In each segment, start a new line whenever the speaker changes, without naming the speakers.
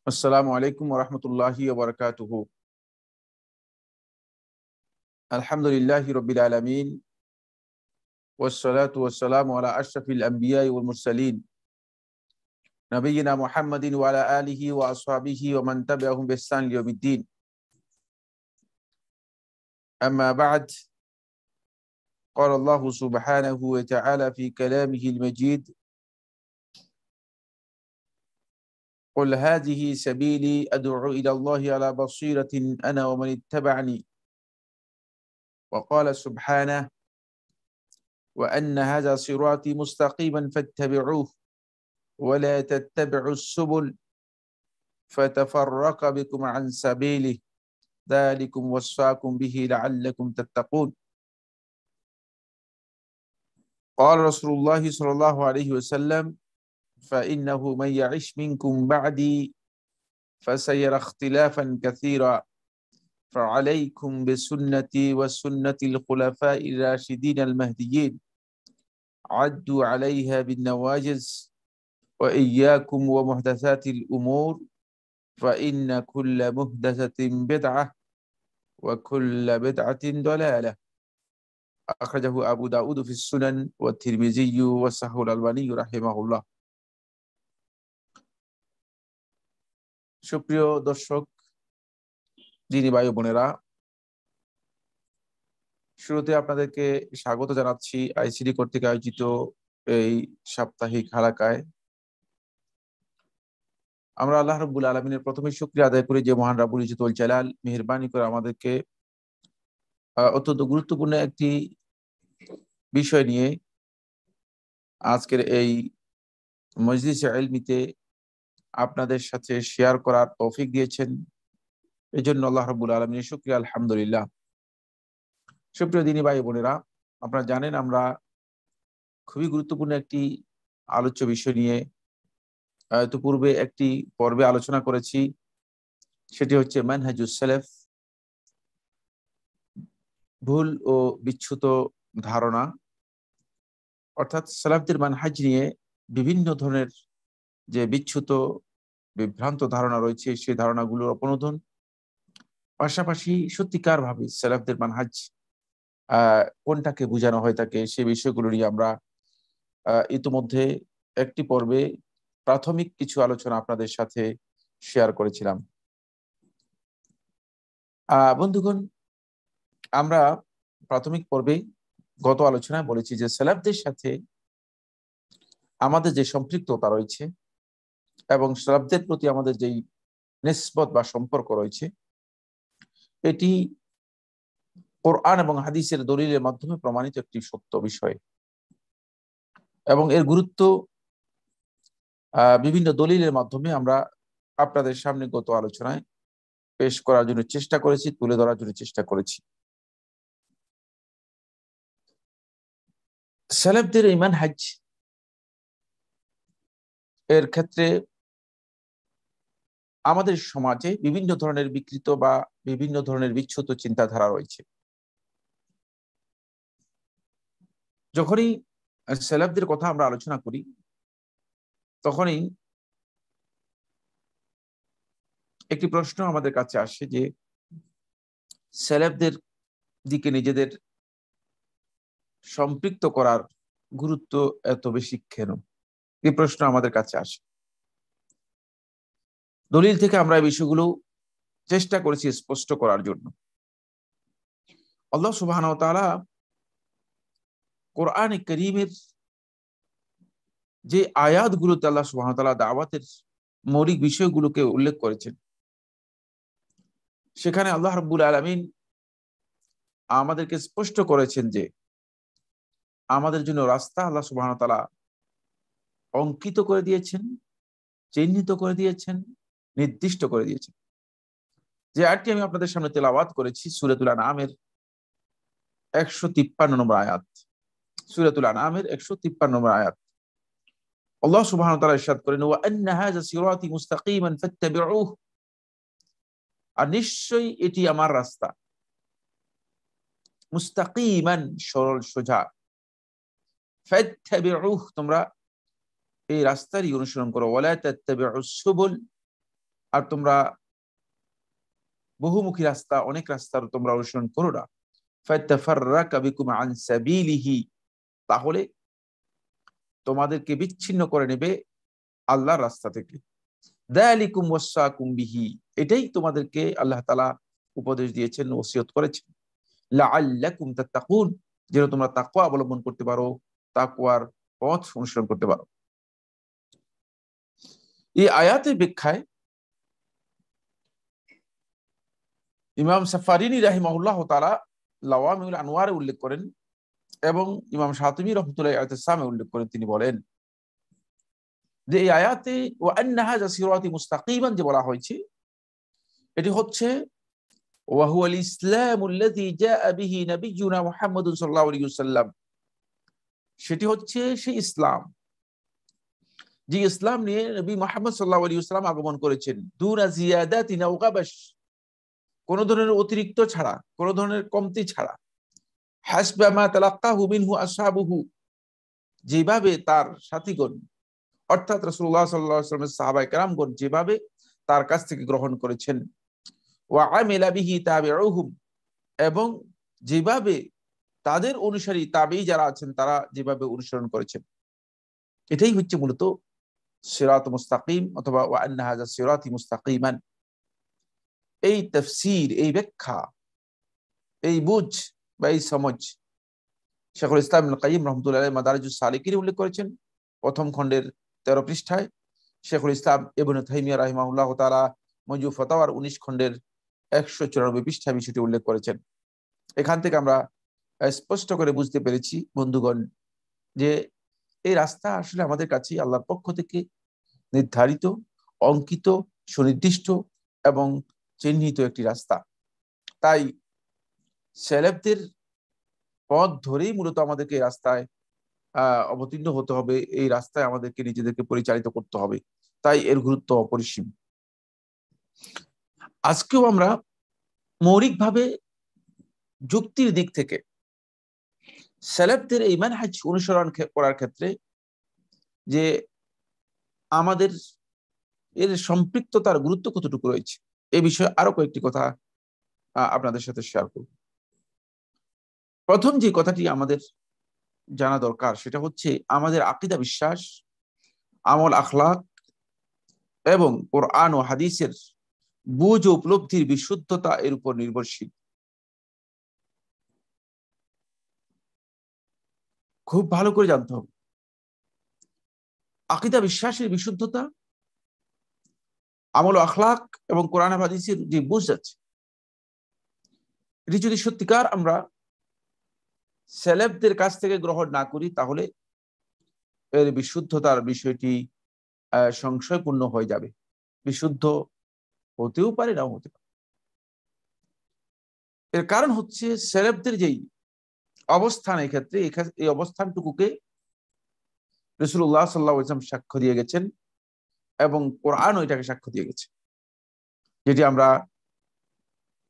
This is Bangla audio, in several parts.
আসসালামু আলাইকুম ওয়া রাহমাতুল্লাহি ওয়া বারাকাতুহু। আলহামদুলিল্লাহি রাব্বিল আলামিন ওয়াসসালাতু ওয়াসসালামু আলা আশরাফিল আমবিয়াই ওয়াল মুরসালিন নবিয়িনা মুহাম্মাদিন ওয়া আলা আলিহি ওয়া আসহাবিহি ওয়া মান তাবি'আহুম বিইহসান ইলা ইয়াউমিদ্দিন। আম্মা বা'দ। قال الله سبحانه وتعالى في كلامه المجيد: قل هذه سبيلي أدعو إلى الله على بصيرة أنا ومن اتبعني. وقال سبحانه: وأن هذا صراطي مستقيما فاتبعوه ولا تتبعوا السبل فتفرق بكم عن سبيله ذلكم وصاكم به لعلكم تتقون. قال رسول الله صلى الله عليه وسلم: فإنه من يعش منكم بعدي فسيرى اختلافا كثيرا فعليكم بسنتي وسنة الخلفاء الراشدين المهديين عدوا عليها بالنواجذ وإياكم ومحدثات الأمور فإن كل محدثة بدعة وكل بدعة ضلالة. أخرجه أبو داود في السنن والترمذي وصححه الألباني رحمه الله. সুপ্রিয় দর্শক, দিনী ভাই বোনেরা, শুরুতে আপনাদেরকে স্বাগত জানাচ্ছি আইসিডি কর্তৃক আয়োজিত এই সাপ্তাহিক হালাকায়। আমরা আল্লাহ রাব্বুল আলামিনের প্রথমে শুকরিয়া আদায় করি যে মহান রাব্বুল ইজ্জতুল জালাল মেহেরবানি করে আমাদেরকে অত্যন্ত গুরুত্বপূর্ণ একটি বিষয় নিয়ে আজকের এই মজলিসে ইলমিতে আপনাদের সাথে শেয়ার করার তৌফিক দিয়েছেন। এই জন্য আল্লাহ রাব্বুল আলামিনের শুকরিয়া, আলহামদুলিল্লাহ। সুপ্রিয় দিনী ভাই বোনেরা, আপনারা জানেন আমরা খুবই গুরুত্বপূর্ণ একটি আলোচ্য বিষয় নিয়ে পূর্বে একটি পর্বে আলোচনা করেছি। সেটি হচ্ছে মানহাজুস সালাফ, ভুল ও বিচ্যুত ধারণা, অর্থাৎ সালাফদের মানহাজ নিয়ে বিভিন্ন ধরনের যে বিচ্যুত বিভ্রান্ত ধারণা রয়েছে সেই ধারণাগুলোর অপনোদন, পাশাপাশি সত্যিকার ভাবে সালাফদের মানহাজ কোনটাকে বোঝানো হয় থাকে সে বিষয়গুলো নিয়ে আমরা ইতিমধ্যে একটি পর্বে প্রাথমিক কিছু আলোচনা আপনাদের সাথে শেয়ার করেছিলাম। বন্ধুগণ, আমরা প্রাথমিক পর্বে গত আলোচনায় বলেছি যে সালাফদের সাথে আমাদের যে সম্পৃক্ততা রয়েছে এবং সালাফদের প্রতি আমাদের যেই নিসবত বা সম্পর্ক রয়েছে, এটি কোরআন এবং হাদিসের দলিলের মাধ্যমে প্রমাণিত একটি সত্য বিষয় এবং এর গুরুত্ব বিভিন্ন দলিলের মাধ্যমে আমরা আপনাদের সামনে গত আলোচনায় পেশ করার জন্য চেষ্টা করেছি, তুলে ধরার জন্য চেষ্টা করেছি। সালাফদের এই মানহাজ এর ক্ষেত্রে আমাদের সমাজে বিভিন্ন ধরনের বিকৃত বা বিভিন্ন ধরনের বিচ্যুত চিন্তাধারা রয়েছে। যখনই সালাফদের কথা আমরা আলোচনা করি তখনই একটি প্রশ্ন আমাদের কাছে আসে যে সালাফদের দিকে নিজেদের সম্পৃক্ত করার গুরুত্ব এত বেশি কেন? এই প্রশ্ন আমাদের কাছে আসে। দলিল থেকে আমরা এই বিষয়গুলো চেষ্টা করেছি স্পষ্ট করার জন্য। আল্লাহ সুবহানাহু ওয়া তাআলা কোরআনে কারীমের যে আয়াতগুলোতে আল্লাহ সুবহানাহু ওয়া তাআলা দাওয়াতের মৌলিক বিষয়গুলোকে উল্লেখ করেছেন, সেখানে আল্লাহ রাব্বুল আলামিন আমাদেরকে স্পষ্ট করেছেন যে আমাদের জন্য রাস্তা আল্লাহ সুবহানাহু ওয়া তাআলা অঙ্কিত করে দিয়েছেন, চিহ্নিত করে দিয়েছেন, নির্দিষ্ট করে দিয়েছেন। যে আয়াতটি আমি আপনাদের সামনে তেলাওয়াত করেছি সূরাতুল আনআমের 153 নম্বর আয়াত। সূরাতুল আনআমের 153 নম্বর আয়াত। আল্লাহ সুবহানাহু ওয়া তাআলা ইরশাদ করেন, ওয়া আন্না হাযা সিরাতী মুস্তাকিমান ফাত্তাবিউহু, আর নিশ্চয়ই এটি আমার রাস্তা, মুস্তাকিমান সরল সোজা, ফাত্তাবিউহু তোমরা এই রাস্তারই অনুসরণ করো, ওয়ালা তাত্তাবিউস সুবুল, আর তোমরা বহুমুখী রাস্তা, অনেক রাস্তার তোমরা অনুসরণ করো না। ফাতাফাররাকা বিকুম আন সাবিলিহি, তাহলে তোমাদেরকে বিচ্ছিন্ন করে নেবে আল্লাহর রাস্তা থেকে। যালিকুম ওয়াসাকুম বিহি, এটাই তোমাদেরকে আল্লাহ তাআলা উপদেশ দিয়েছেন, ওসিয়ত করেছেন। লাআল্লাকুম তাত্তাকুন, যেন তোমরা তাকওয়া অবলম্বন করতে পারো, তাকওয়ার পথ অনুসরণ করতে পারো। এই আয়াতের ব্যাখ্যায় ইমাম সাফারিনী রাহিমাহুল্লাহ তাআলা লাওয়ামিউল আনওয়ারে উল্লেখ করেন এবং ইমাম শাতিবী রাহমাতুল্লাহি আলাইহি সামে উল্লেখ করেন। তিনি বলেন যে এই আয়াতে ওয়া আন্না হাযা সিরাতি মুস্তাকিমান যে বলা হয়েছে, এটি হচ্ছে ওয়া হুয়াল ইসলামুল্লাযী জাআ বিহি নবিয়্যুনা মুহাম্মাদুন সাল্লাল্লাহু আলাইহি ওয়াসাল্লাম, সেটি হচ্ছে সেই ইসলাম যে ইসলাম নিয়ে নবী মুহাম্মদ সাল্লাল্লাহু আলাইহি ওয়াসাল্লাম আগমন করেছেন। দুনা জিয়াদাতিন আও গাবাশ, কোন ধরনের অতিরিক্ত ছাড়া, কোন ধরনের কমতি ছাড়া। হাসবা মা তালাক্কাহু মিনহু আসহাবুহু, যেভাবে তার সাথীগণ অর্থাৎ রাসূলুল্লাহ সাল্লাল্লাহু আলাইহি ওয়াসাল্লামের সাহাবায়ে কেরামগণ যেভাবে তার কাছ থেকে গ্রহণ করেছেন। ওয়া আমিলা বিহি তাবিউহুম, এবং যেভাবে তাদের অনুসারী তাবেঈ যারা আছেন তারা যেভাবে অনুসরণ করেছেন। এটাই হচ্ছে মূলত সিরাত মুস্তাকিম অথবা ওয়া আন্না হাযা সিরাতি মুস্তাকিমান। এই তাফসীর, এই ব্যাখ্যা, এই বুঝ বা এই সমঝ শাইখুল ইসলাম ইবনে কাইয়্যিম রাহমাতুল্লাহি আলাইহি মাদারিজুস সালিকিন উল্লেখ করেছেন প্রথম খণ্ডের 13 পৃষ্ঠায়। শাইখুল ইসলাম ইবনে তাইমিয়া রাহিমাহুল্লাহ তাআলা মজমু ফাতাওয়ার 19 খণ্ডের 194 পৃষ্ঠায় বিষয়টি উল্লেখ করেছেন। এখান থেকে আমরা স্পষ্ট করে বুঝতে পেরেছি বন্ধুগণ যে এই রাস্তা আসলে আমাদের কাছে আল্লাহর পক্ষ থেকে নির্ধারিত, অঙ্কিত, সুনির্দিষ্ট এবং চিহ্নিত একটি রাস্তা। তাই সেলেফদের পথ ধরেই মূলত আমাদেরকে এই রাস্তায় অবতীর্ণ হতে হবে, এই রাস্তায় আমাদেরকে নিজেদেরকে পরিচালিত করতে হবে। তাই এর গুরুত্ব অপরিসীম। আজকেও আমরা মৌলিকভাবে যুক্তির দিক থেকে সেলেফদের এই মানহাজ অনুসরণ করার ক্ষেত্রে যে আমাদের এর সম্পৃক্ততার গুরুত্ব কতটুকু রয়েছে, এই বিষয়ে আরো কয়েকটি কথা আপনাদের সাথে শেয়ার করব। প্রথম যে কথাটি আমাদের জানা দরকার সেটা হচ্ছে আমাদের আকীদা, বিশ্বাস, আমল, আখলাক এবং কোরআন ও হাদিসের বুঝ ও উপলব্ধির বিশুদ্ধতা এর উপর নির্ভরশীল। খুব ভালো করে জানতে হবে আকীদা, বিশ্বাসের বিশুদ্ধতা, আমল ও আখলাক এবং কোরআন ও হাদিসের যে বুঝ আছে, এটি যদি সত্যিকার আমরা সেলেফদের কাছ থেকে গ্রহণ না করি তাহলে এর বিশুদ্ধতার বিষয়টি সংশয়পূর্ণ হয়ে যাবে। বিশুদ্ধ হতেও পারে, নাও হতে পারে। এর কারণ হচ্ছে সেলেফদের যেই অবস্থান, এই ক্ষেত্রে এই অবস্থানটুকুকে রাসূলুল্লাহ সাল্লাল্লাহু আলাইহি ওয়াসাল্লাম সাক্ষ্য দিয়ে গেছেন এবং কোরআন ওইটাকে সাক্ষ্য দিয়ে গেছে, যেটি আমরা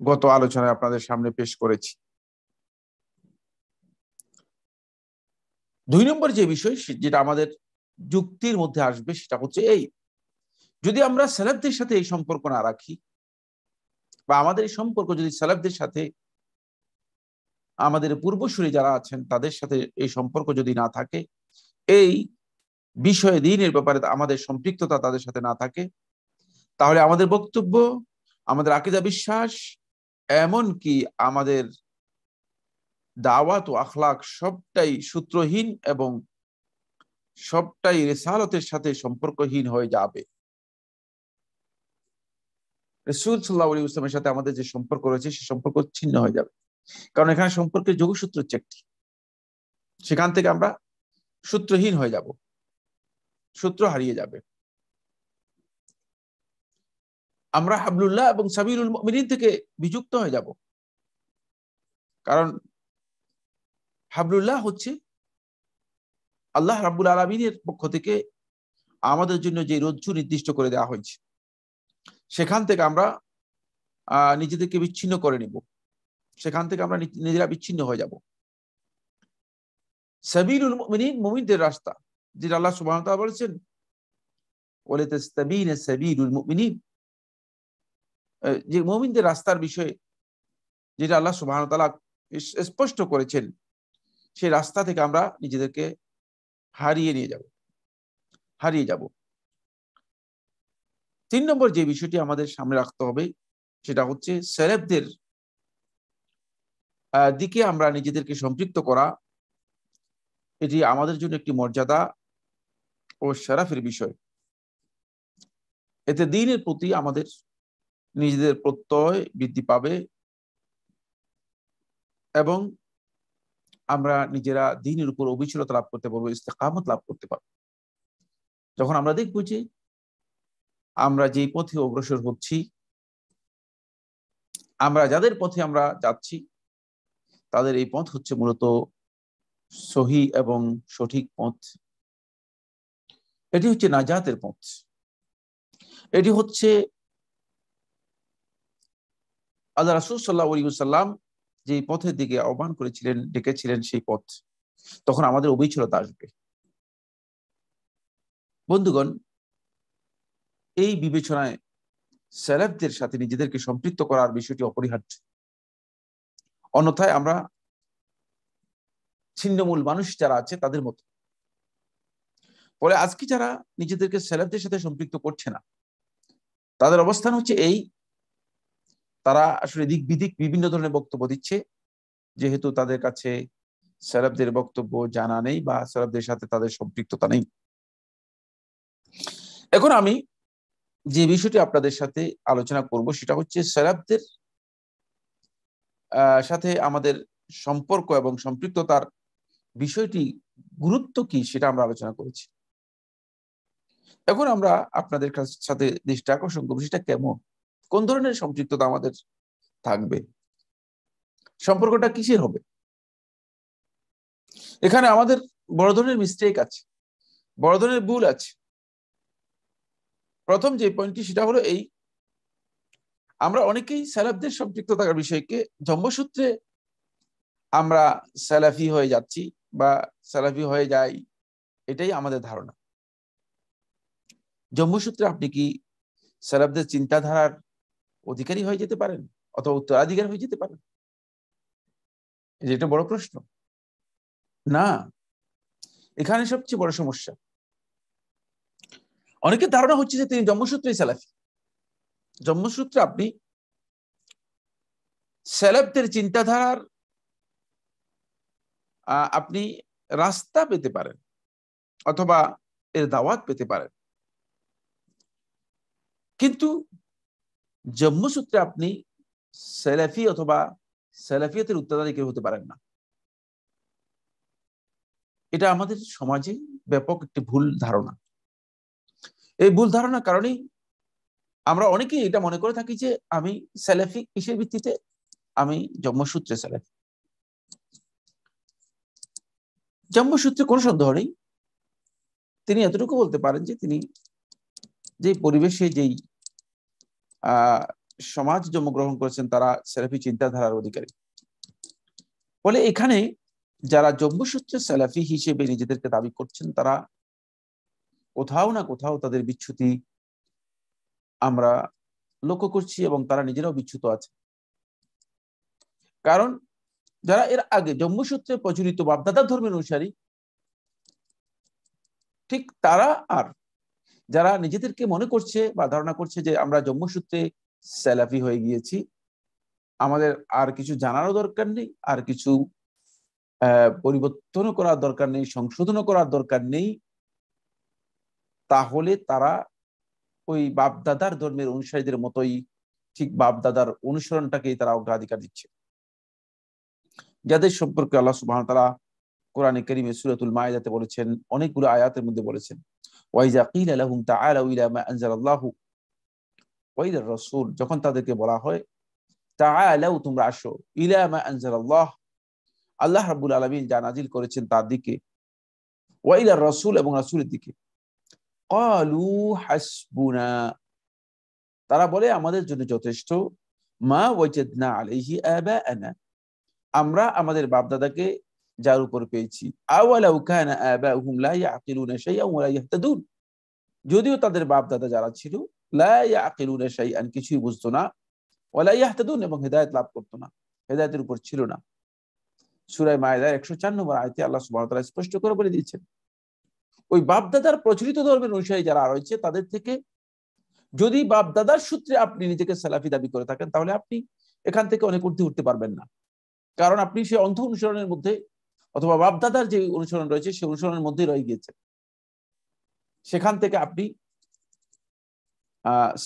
গত আলোচনায় আপনাদের সামনে পেশ করেছি। 2 নম্বর যে বিষয় যেটা আমাদের যুক্তির মধ্যে আসবে সেটা হচ্ছে এই, যদি আমরা সালাফদের সাথে এই সম্পর্ক না রাখি বা আমাদের এই সম্পর্ক যদি সালাফদের সাথে, আমাদের পূর্বসূরি যারা আছেন তাদের সাথে এই সম্পর্ক যদি না থাকে, এই বিষয়ে দ্বীনের ব্যাপারে আমাদের সম্পৃক্ততা তাদের সাথে না থাকে, তাহলে আমাদের বক্তব্য, আমাদের আকীদা, বিশ্বাস, এমনকি আমাদের দাওয়াত ও আখলাক সবটাই সূত্রহীন এবং সবটাই রিসালতের সাথে সম্পর্কহীন হয়ে যাবে। রাসূল সাল্লাল্লাহু আলাইহি ওয়াসাল্লামের সাথে আমাদের যে সম্পর্ক রয়েছে সে সম্পর্ক ছিন্ন হয়ে যাবে। কারণ এখানে সম্পর্কের যোগসূত্র হচ্ছে একটি, সেখান থেকে আমরা সূত্রহীন হয়ে যাব, সূত্র হারিয়ে যাবে। আমরা হাবলুল্লাহ এবং সাবিলুল মুমিনিন থেকে বিযুক্ত হয়ে যাব। কারণ হাবলুল্লাহ হচ্ছে আল্লাহ রাব্বুল আলামিনের পক্ষ থেকে আমাদের জন্য যে রজ্জু নির্দিষ্ট করে দেওয়া হয়েছে, সেখান থেকে আমরা নিজেদেরকে বিচ্ছিন্ন করে নিব, সেখান থেকে আমরা নিজেরা বিচ্ছিন্ন হয়ে যাব। সাবিলুল মুমিনিন, মুমিনদের রাস্তা, যেটা আল্লাহ সুবহানাহু ওয়া তাআলা বলেছেন ওয়ালিতাস্তাবিনা সাবিলুল মুমিনিন, যে মুমিনদের রাস্তার বিষয়ে যেটা আল্লাহ সুবহানাহু ওয়া তাআলা স্পষ্ট করেছেন, সেই রাস্তা থেকে আমরা নিজেদেরকে হারিয়ে যাব। 3 নম্বর যে বিষয়টি আমাদের সামনে রাখতে হবে সেটা হচ্ছে সেলেফদের দিকে আমরা নিজেদেরকে সম্পৃক্ত করা। এটি আমাদের জন্য একটি মর্যাদা ও শরফের বিষয়। এতে দ্বীনের প্রতি আমাদের নিজেদের প্রত্যয় বৃদ্ধি পাবে এবং আমরা নিজেরা দ্বীনের উপর অবিচলতা লাভ করতে পারবো, ইস্তেকামত লাভ করতে পারবো। যখন আমরা দেখব যে আমরা যেই পথে অগ্রসর হচ্ছি, আমরা যাদের পথে আমরা যাচ্ছি, তাদের এই পথ হচ্ছে মূলত সহি এবং সঠিক পথ। এটি হচ্ছে নাজাতের পথ। এটি হচ্ছে আল্লাহ রাসূল সাল্লাল্লাহু আলাইহি ওয়াসাল্লাম যে পথের দিকে আহ্বান করেছিলেন, ডেকেছিলেন, সেই পথ। তখন আমাদের অবিচলতা আসবে। বন্ধুগণ, এই বিবেচনায় সেলেফদের সাথে নিজেদেরকে সম্পৃক্ত করার বিষয়টি অপরিহার্য। অন্যথায় আমরা ছিন্নমূল মানুষ যারা আছে তাদের মতো। ফলে আজকে যারা নিজেদেরকে সেলেফদের সাথে সম্পৃক্ত করছে না, তাদের অবস্থান হচ্ছে এই, তারা আসলে দিক বিদিক বিভিন্ন ধরনের বক্তব্য দিচ্ছে, যেহেতু তাদের কাছে সেলেফদের বক্তব্য জানা নেই বা সেলেফদের সাথে তাদের সম্পৃক্ততা নেই। এখন আমি যে বিষয়টি আপনাদের সাথে আলোচনা করব সেটা হচ্ছে সেলেফদের সাথে আমাদের সম্পর্ক এবং সম্পৃক্ততার বিষয়টি গুরুত্ব কি সেটা আমরা আলোচনা করেছি। এখন আমরা আপনাদের সাথে দৃষ্টি আকর্ষণ করবো সেটা কেমন, কোন ধরনের সম্পৃক্ততা আমাদের থাকবে, সম্পর্কটা কিসের হবে। এখানে আমাদের বড় ধরনের মিস্টেক আছে, বড় ধরনের ভুল আছে। প্রথম যে পয়েন্টটি সেটা হলো এই, আমরা অনেকেই সালাফদের সম্পৃক্ততার বিষয়কে জন্মসূত্রে আমরা সালাফি হয়ে যাচ্ছি বা সালাফি হয়ে যাই, এটাই আমাদের ধারণা। জন্মসূত্রে আপনি কি সালাফদের চিন্তাধারার অধিকারী হয়ে যেতে পারেন অথবা উত্তরাধিকার হয়ে যেতে পারেন? এটা বড় প্রশ্ন না। এখানে সবচেয়ে বড় সমস্যা, অনেকের ধারণা হচ্ছে যে তিনি জন্মসূত্রেই সালাফি। জন্মসূত্রে আপনি সালাফদের চিন্তাধারার আপনি রাস্তা পেতে পারেন অথবা এর দাওয়াত পেতে পারেন, কিন্তু জন্মসূত্রে আপনি সালাফি অথবা সালাফিয়তের উত্তরাধিকারী হতে পারেন না। এটা আমাদের সমাজে ব্যাপক একটি ভুল ধারণা। এই ভুল ধারণার কারণেই আমরা অনেকেই এটা মনে করে থাকি যে আমি সালাফি কিসের ভিত্তিতে, আমি জন্মসূত্রে সালাফি। জন্মসূত্রে কোনো সন্দেহ নেই, তিনি এতটুকু বলতে পারেন যে তিনি যে পরিবেশে যেই সমাজ জন্মগ্রহণ করেছেন তারা সালাফি চিন্তাধারার অধিকারী। ফলে এখানে যারা জন্মসূত্রে সালাফি হিসেবে নিজেদেরকে দাবি করছেন, তারা কোথাও না কোথাও তাদের বিচ্যুতি আমরা লক্ষ্য করছি এবং তারা নিজেরাও বিচ্যুত আছে। কারণ যারা এর আগে জন্মসূত্রে প্রচলিত বাপদাদার ধর্মের অনুসারী, ঠিক তারা আর যারা নিজেদেরকে মনে করছে বা ধারণা করছে যে আমরা জন্মসূত্রে সালাফি হয়ে গিয়েছি, আমাদের আর কিছু জানারও দরকার নেই, আর কিছু পরিবর্তন করার দরকার নেই, সংশোধন করার দরকার নেই, তাহলে তারা ওই বাপদাদার ধর্মের অনুসারীদের মতোই ঠিক বাপদাদার অনুসরণটাকেই তারা অগ্রাধিকার দিচ্ছে, যাদের সম্পর্কে আল্লাহ সুবহানাহু ওয়া তাআলা কোরআনে কারীমে সূরাতুল মাইদাতে বলেছেন, অনেকগুলো আয়াতের মধ্যে বলেছেন, ওয়াইজা কিলা লাহুম তাআলাউ ইলা মা আনজালাল্লাহু ওয়া ইলার রাসূল, যখন তাদেরকে বলা হয় তাআলাউ তোমরা আসো, ইলা মা আনজালাল্লাহ আল্লাহ রাব্বুল আলামিন যা নাজিল করেছেন তার দিকে, ওয়া ইলার রাসূল এবং রাসূলের দিকে, ক্বালু হাসবুনা তারা বলে আমাদের জন্য যথেষ্ট, মা ওয়াজাদনা আলাইহি আবাআনা আমরা আমাদের বাপদাদাকে যার উপর পেয়েছি, আওয়ালাউ কানা আবাউহুম লা ইয়াকিলুনা শাইআন ওয়া লা ইয়াহতাদুন যদিও তাদের বাপদাদা যারা ছিল লা ইয়াকিলুনা শাইআন কিছুই বুঝতো না, ওয়ালা ইয়াহতাদুন, এবং হেদায়েত লাভ করতো না, হেদায়েতের উপর ছিল না। সূরা মায়েদার 104 নম্বর আয়াতে আল্লাহ সুবহানাহু ওয়া তাআলা স্পষ্ট করে বলে দিয়েছেন, ওই বাপদাদার প্রচলিত ধর্মের অনুসারী যারা রয়েছে তাদের থেকে যদি বাপদাদার সূত্রে আপনি নিজেকে সালাফি দাবি করে থাকেন, তাহলে আপনি এখান থেকে অনেক ঊর্ধ্বে উঠতে পারবেন না। কারণ আপনি সেই অন্ধ অনুসরণের মধ্যে অথবা বাপদাদার যে অনুসরণ রয়েছে সেই অনুসরণের মধ্যে রয়ে গিয়েছে। সেখান থেকে আপনি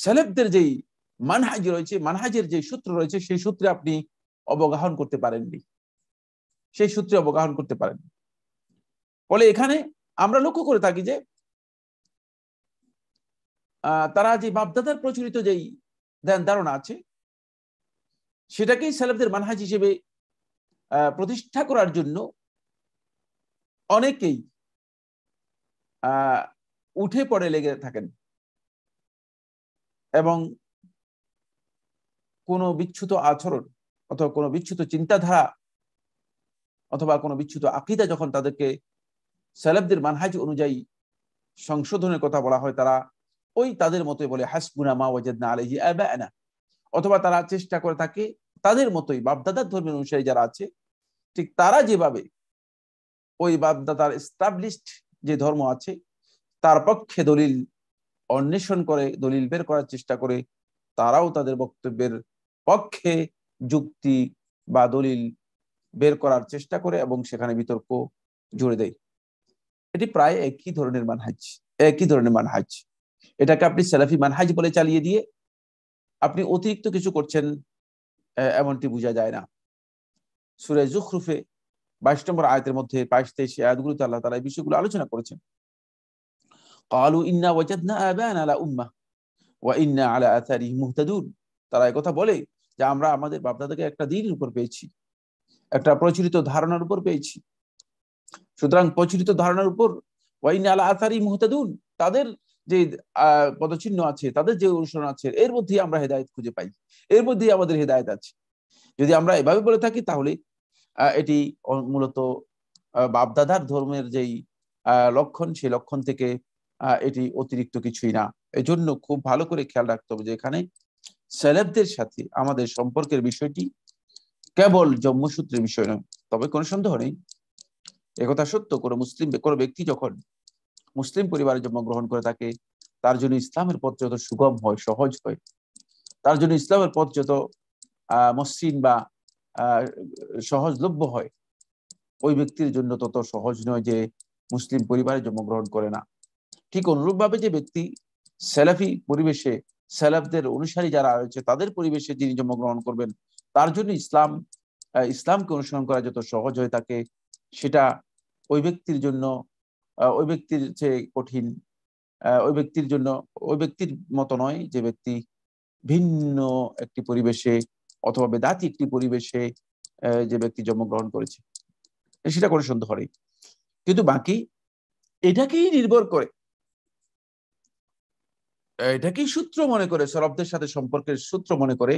সেলেফদের যেই মানহাজ রয়েছে, মানহাজের যে সূত্র রয়েছে, সেই সূত্রে আপনি অবগাহন করতে পারেননি, সেই সূত্রে অবগাহন করতে পারেন। ফলে এখানে আমরা লক্ষ্য করে থাকি যে তারা যে বাপদাদার প্রচলিত যেই ধ্যান ধারণা আছে সেটাকেই সেলেফদের মানহাজ হিসেবে প্রতিষ্ঠা করার জন্য অনেকেই উঠে পড়ে লেগে থাকেন এবং কোনো বিচ্যুত আচরণ অথবা কোনো বিচ্যুত চিন্তাধারা অথবা কোনো বিচ্যুত আকীদা যখন তাদেরকে সালাফদের মানহাজ অনুযায়ী সংশোধনের কথা বলা হয়, তারা ওই তাদের মতোই বলে হাসবুনা মা ওয়াজাদনা আলাইহি আবানা, অথবা তারা চেষ্টা করে থাকে তাদের মতোই বাপদাদার ধর্মের অনুসারী যারা আছে ঠিক তারা যেভাবে ওই বাপদাদার এস্টাবলিশড যে ধর্ম আছে তার পক্ষে দলিল অন্বেষণ করে, দলিল বের করার চেষ্টা করে, তারাও তাদের বক্তব্যের পক্ষে যুক্তি বা দলিল বের করার চেষ্টা করে এবং সেখানে বিতর্ক জুড়ে দেয়। এটি প্রায় একই ধরনের মানহাজ। এটাকে আপনি সালাফি মানহাজ বলে চালিয়ে দিয়ে আপনি অতিরিক্ত কিছু করছেন এমনটি বোঝা যায় না। সূরা যুখরুফে 22 নম্বর আয়াতের মধ্যে 22-23 আয়াতগুলোতে আল্লাহ তাআলা এই বিষয়গুলো আলোচনা করেছেন। ক্বালু ইন্না ওয়াজাদনা আবানা আলা উম্মাহ ওয়া ইন্না আলা আথারিহিম মুহতাদুন। তারা এই কথা বলে যে আমরা আমাদের বাপদাদাকে একটা দ্বীনের উপর পেয়েছি, একটা প্রচলিত ধারণার উপর পেয়েছি। সুতরাং প্রচলিত ধারণার উপর ওয়া ইন্না আলা আথারিহিম মুহতাদুন, তাদের যে পদচিহ্ন আছে, তাদের যে অনুসরণ আছে, এর মধ্যেই আমরা হেদায়েত খুঁজে পাই, এর মধ্যেই আমাদের হেদায়েত আছে। যদি আমরা এভাবে বলে থাকি তাহলে এটি মূলত বাপদাদার ধর্মের যেই লক্ষণ, সেই লক্ষণ থেকে এটি অতিরিক্ত কিছুই না। এই জন্য খুব ভালো করে খেয়াল রাখতে হবে যে এখানে সেলেফদের সাথে আমাদের সম্পর্কের বিষয়টি কেবল জন্মসূত্রের বিষয় নয়। তবে কোনো সন্দেহ নেই, একথা সত্য, কোনো ব্যক্তি যখন মুসলিম পরিবারে জন্মগ্রহণ করে থাকে, তার জন্য ইসলামের পথ যত সুগম হয়, সহজ হয়, তার জন্য ইসলামের পথ যত মসৃণ বা সহজলভ্য হয়, ওই ব্যক্তির জন্য তত সহজ নয় যে মুসলিম পরিবারে জন্মগ্রহণ করে না। ঠিক অনুরূপভাবে যে ব্যক্তি সালাফি পরিবেশে, সালাফদের অনুসারী যারা রয়েছে তাদের পরিবেশে যিনি জন্মগ্রহণ করবেন, তার জন্য ইসলামকে অনুসরণ করা যত সহজ হয়ে থাকে, সেটা ওই ব্যক্তির জন্য ওই ব্যক্তির চেয়ে কঠিন, ওই ব্যক্তির মতো নয় যে ব্যক্তি ভিন্ন একটি পরিবেশে অথবা বেদাতি একটি পরিবেশে যে ব্যক্তি জন্মগ্রহণ করেছে, সেটা কোনো সন্দেহ নেই। কিন্তু বাকি এটাকেই নির্ভর করে, এটাকেই সূত্র মনে করে, সালাফদের সাথে সম্পর্কের সূত্র মনে করে,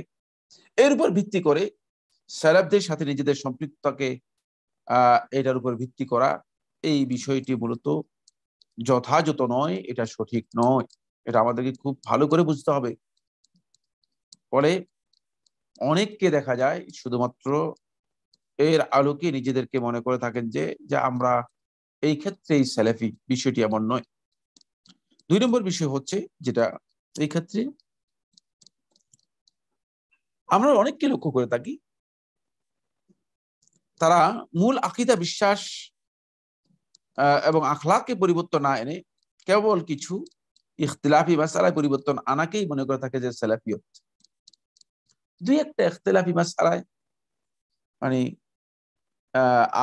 এর উপর ভিত্তি করে সালাফদের সাথে নিজেদের সম্পৃক্ততাকে এটার উপর ভিত্তি করা, এই বিষয়টি মূলত যথাযথ নয়, এটা সঠিক নয়। এটা আমাদেরকে খুব ভালো করে বুঝতে হবে। ফলে অনেককে দেখা যায় শুধুমাত্র এর আলোকে নিজেদেরকে মনে করে থাকেন যে আমরা এই ক্ষেত্রেই সালাফি। বিষয়টি এমন নয়। 2 নম্বর বিষয় হচ্ছে যেটা এই ক্ষেত্রে আমরা অনেককে লক্ষ্য করে থাকি, তারা মূল আকীদা, বিশ্বাস এবং আখলাকে পরিবর্তন না এনে কেবল কিছু ইখতিলাফি মাসআলায় পরিবর্তন আনাকেই মনে করে থাকে যে সালাফিয়ত। 2-একটা ইখতিলাফি মাসআলায় মানে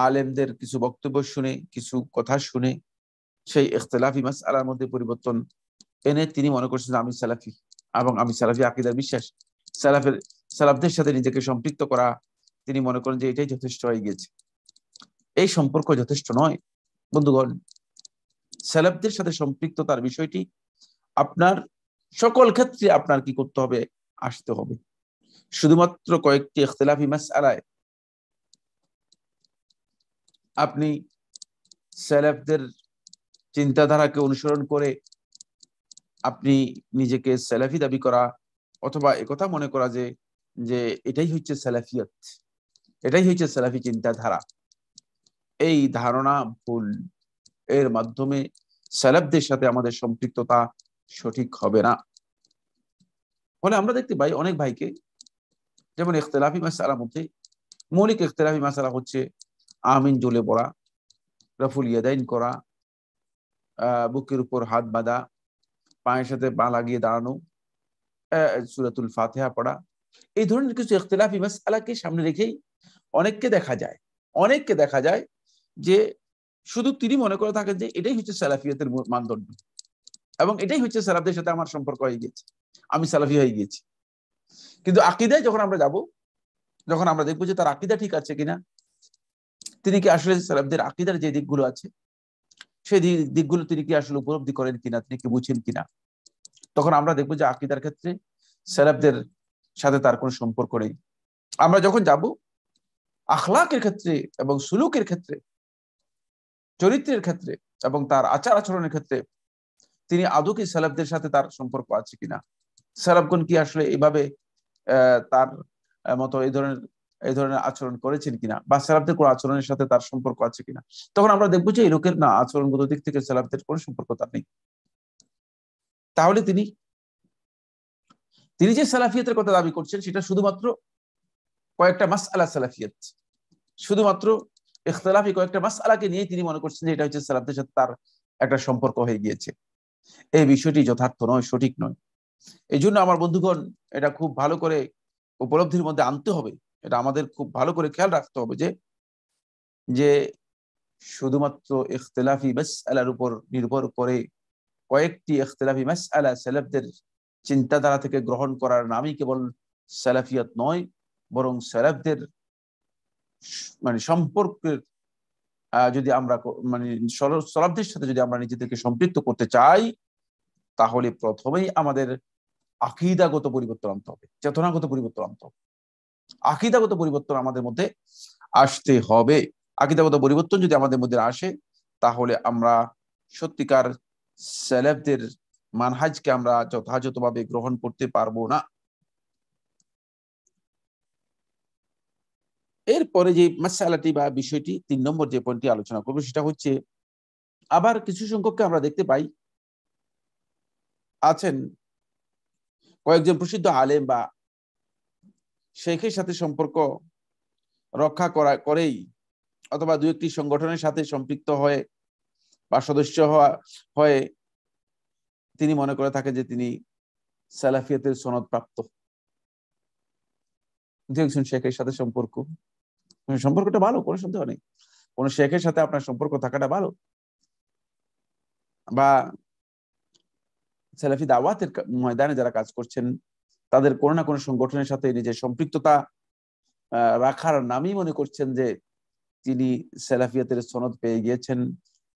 আলেমদের কিছু বক্তব্য শুনে, কিছু কথা শুনে, সেই ইখতিলাফি মাসআলার মধ্যে পরিবর্তন এনে তিনি মনে করছেন আমি সালাফি এবং আমি সালাফি আকীদার বিশ্বাস, সালাফদের সাথে নিজেকে সম্পৃক্ত করা, তিনি মনে করেন যে এটাই যথেষ্ট হয়ে গেছে। এই সম্পর্ক যথেষ্ট নয় বন্ধুগণ। সালাফদের সাথে সম্পৃক্ততার বিষয়টি আপনার সকল ক্ষেত্রে আপনার কি করতে হবে, আসতে হবে। শুধুমাত্র কয়েকটি ইখতিলাফি মাসআলায় আপনি সালাফদের চিন্তাধারাকে অনুসরণ করে আপনি নিজেকে সালাফি দাবি করা অথবা একথা মনে করা যে যে এটাই হচ্ছে সালাফিয়ত, এটাই হচ্ছে সালাফি চিন্তাধারা। এই ধারণা ভুল। এর মাধ্যমে সালাফদের সাথে আমাদের সম্পৃক্ততা সঠিক হবে না। ফলে আমরা দেখতে পাই অনেক ভাইকে, যেমন ইখতিলাফি মাসআলার মধ্যে মৌলিক ইখতিলাফি মাসআলা হচ্ছে আমিন জ্বলে পড়া, রাফুল ইয়াদাইন করা, বুকের উপর হাত বাঁধা, পায়ের সাথে পা লাগিয়ে দাঁড়ানো, সূরাতুল ফাতিহা পড়া। এই ধরনের কিছু ইখতিলাফি মাসআলাকে সামনে রেখেই অনেককে দেখা যায় যে শুধু তিনি মনে করে থাকেন যে এটাই হচ্ছে সালাফিয়তের মানদণ্ড এবং এটাই হচ্ছে সালাফদের সাথে আমার সম্পর্ক হয়ে গেছে, আমি সালাফি হয়ে গেছি। কিন্তু আকীদায় যখন আমরা যাব, যখন আমরা দেখবো যে তার আকীদা ঠিক আছে কিনা, তিনি কি আসলে সালাফদের আকীদার যে দিকগুলো আছে সেই দিকগুলো তিনি কি আসলে উপলব্ধি করেন কিনা, তিনি কি বুঝেন কিনা, তখন আমরা দেখবো যে আকীদার ক্ষেত্রে সালাফদের সাথে তার কোনো সম্পর্ক নেই। আমরা যখন যাব আখলাকের ক্ষেত্রে এবং সুলুকের ক্ষেত্রে, চরিত্রের ক্ষেত্রে এবং তার আচার আচরণের ক্ষেত্রে তিনি আদৌ কি সালাফদের সাথে তার সম্পর্ক আছে কিনা, সালাফগণ কি আসলে এইভাবে তার মতো এই ধরনের আচরণ করেছেন কিনা, বা সালাফদের কোনো আচরণের সাথে তার সম্পর্ক আছে কিনা, তখন আমরা দেখবো যে এই লোকের না আচরণগত দিক থেকে সালাফদের কোনো সম্পর্ক তার নেই। তাহলে তিনি যে সালাফিয়তের কথা দাবি করছেন সেটা শুধুমাত্র কয়েকটা মাসআলা সালাফিয়ত, শুধুমাত্র ইখতিলাফি কয়েকটা মাসআলাকে নিয়ে তিনি মনে করছেন যে এটা হচ্ছে সালাফদের সাথে তার একটা সম্পর্ক হয়ে গিয়েছে। এই বিষয়টি যথার্থ নয়, সঠিক নয়। এই জন্য আমার বন্ধুগণ, এটা খুব ভালো করে উপলব্ধির মধ্যে আনতে হবে, এটা আমাদের খুব ভালো করে খেয়াল রাখতে হবে যে শুধুমাত্র ইখতিলাফি মাসআলার উপর নির্ভর করে কয়েকটি ইখতিলাফি মাসআলা সালাফদের চিন্তাধারা থেকে গ্রহণ করার নামই কেবল সালাফিয়ত নয়, বরং সালাফদের সম্পর্কের যদি আমরা সালাফদের সাথে যদি আমরা নিজেদেরকে সম্পৃক্ত করতে চাই, তাহলে প্রথমেই আমাদের আকীদাগত পরিবর্তন আনতে হবে, চেতনাগত পরিবর্তন আনতে হবে। আকীদাগত পরিবর্তন আমাদের মধ্যে আসতে হবে। আকীদাগত পরিবর্তন যদি আমাদের মধ্যে আসে, তাহলে আমরা সত্যিকার সালাফদের মানহাজকে আমরা যথাযথভাবে গ্রহণ করতে পারবো না। এরপরে যে মাসআলাটি বা বিষয়টি ৩ নম্বর যে পয়েন্টটি আলোচনা করবো সেটা হচ্ছে, আবার কিছু সংখ্যককে আমরা দেখতে পাই আছেন কয়েকজন প্রসিদ্ধ আলেম বা শেখের সাথে সম্পর্ক রক্ষা করেই অথবা দু একটি সংগঠনের সাথে সম্পৃক্ত হয়ে বা সদস্য হয়ে তিনি মনে করে থাকেন যে তিনি সালাফিয়তের সনদ প্রাপ্ত। দু একজন শেখের সাথে সম্পর্কটা ভালো, কোনো সন্দেহ নেই, কোন শেখের সাথে আপনার সম্পর্ক থাকাটা ভালো, বা সালাফি দাওয়াতের ময়দানে যারা কাজ করছেন তাদের কোনো না কোনো সংগঠনের সাথে নিজের সম্পৃক্ততা রাখার নামই মনে করছেন যে তিনি সালাফিয়াতের সনদ পেয়ে গিয়েছেন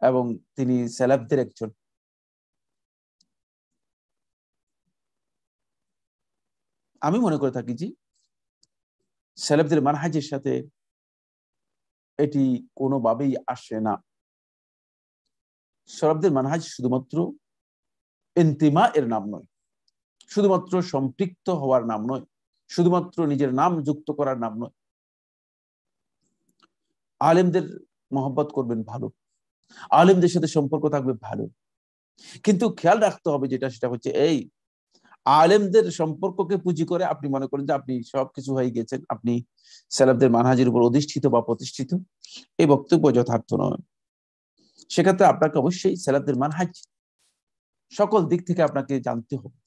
এবং তিনি সালাফদের একজন। আমি মনে করে থাকি যে সালাফদের মানহাজের সাথে এটি কোনোভাবেই আসে না। সালাফদের মানহাজ শুধুমাত্র ইন্তিমা এর নাম নয়, শুধুমাত্র সম্পৃক্ত হওয়ার নাম নয়, শুধুমাত্র নিজের নাম যুক্ত করার নাম নয়। আলেমদের মহব্বত করবেন ভালো, আলেমদের সাথে সম্পর্ক থাকবে ভালো, কিন্তু খেয়াল রাখতে হবে সেটা হচ্ছে এই আলেমদের সম্পর্ককে পুঁজি করে আপনি মনে করেন যে আপনি সবকিছু হয়ে গেছেন, আপনি সালাফদের মানহাজের উপর অধিষ্ঠিত বা প্রতিষ্ঠিত, এই বক্তব্য যথার্থ নয়। সেক্ষেত্রে আপনাকে অবশ্যই সালাফদের মানহাজ সকল দিক থেকে আপনাকে জানতে হবে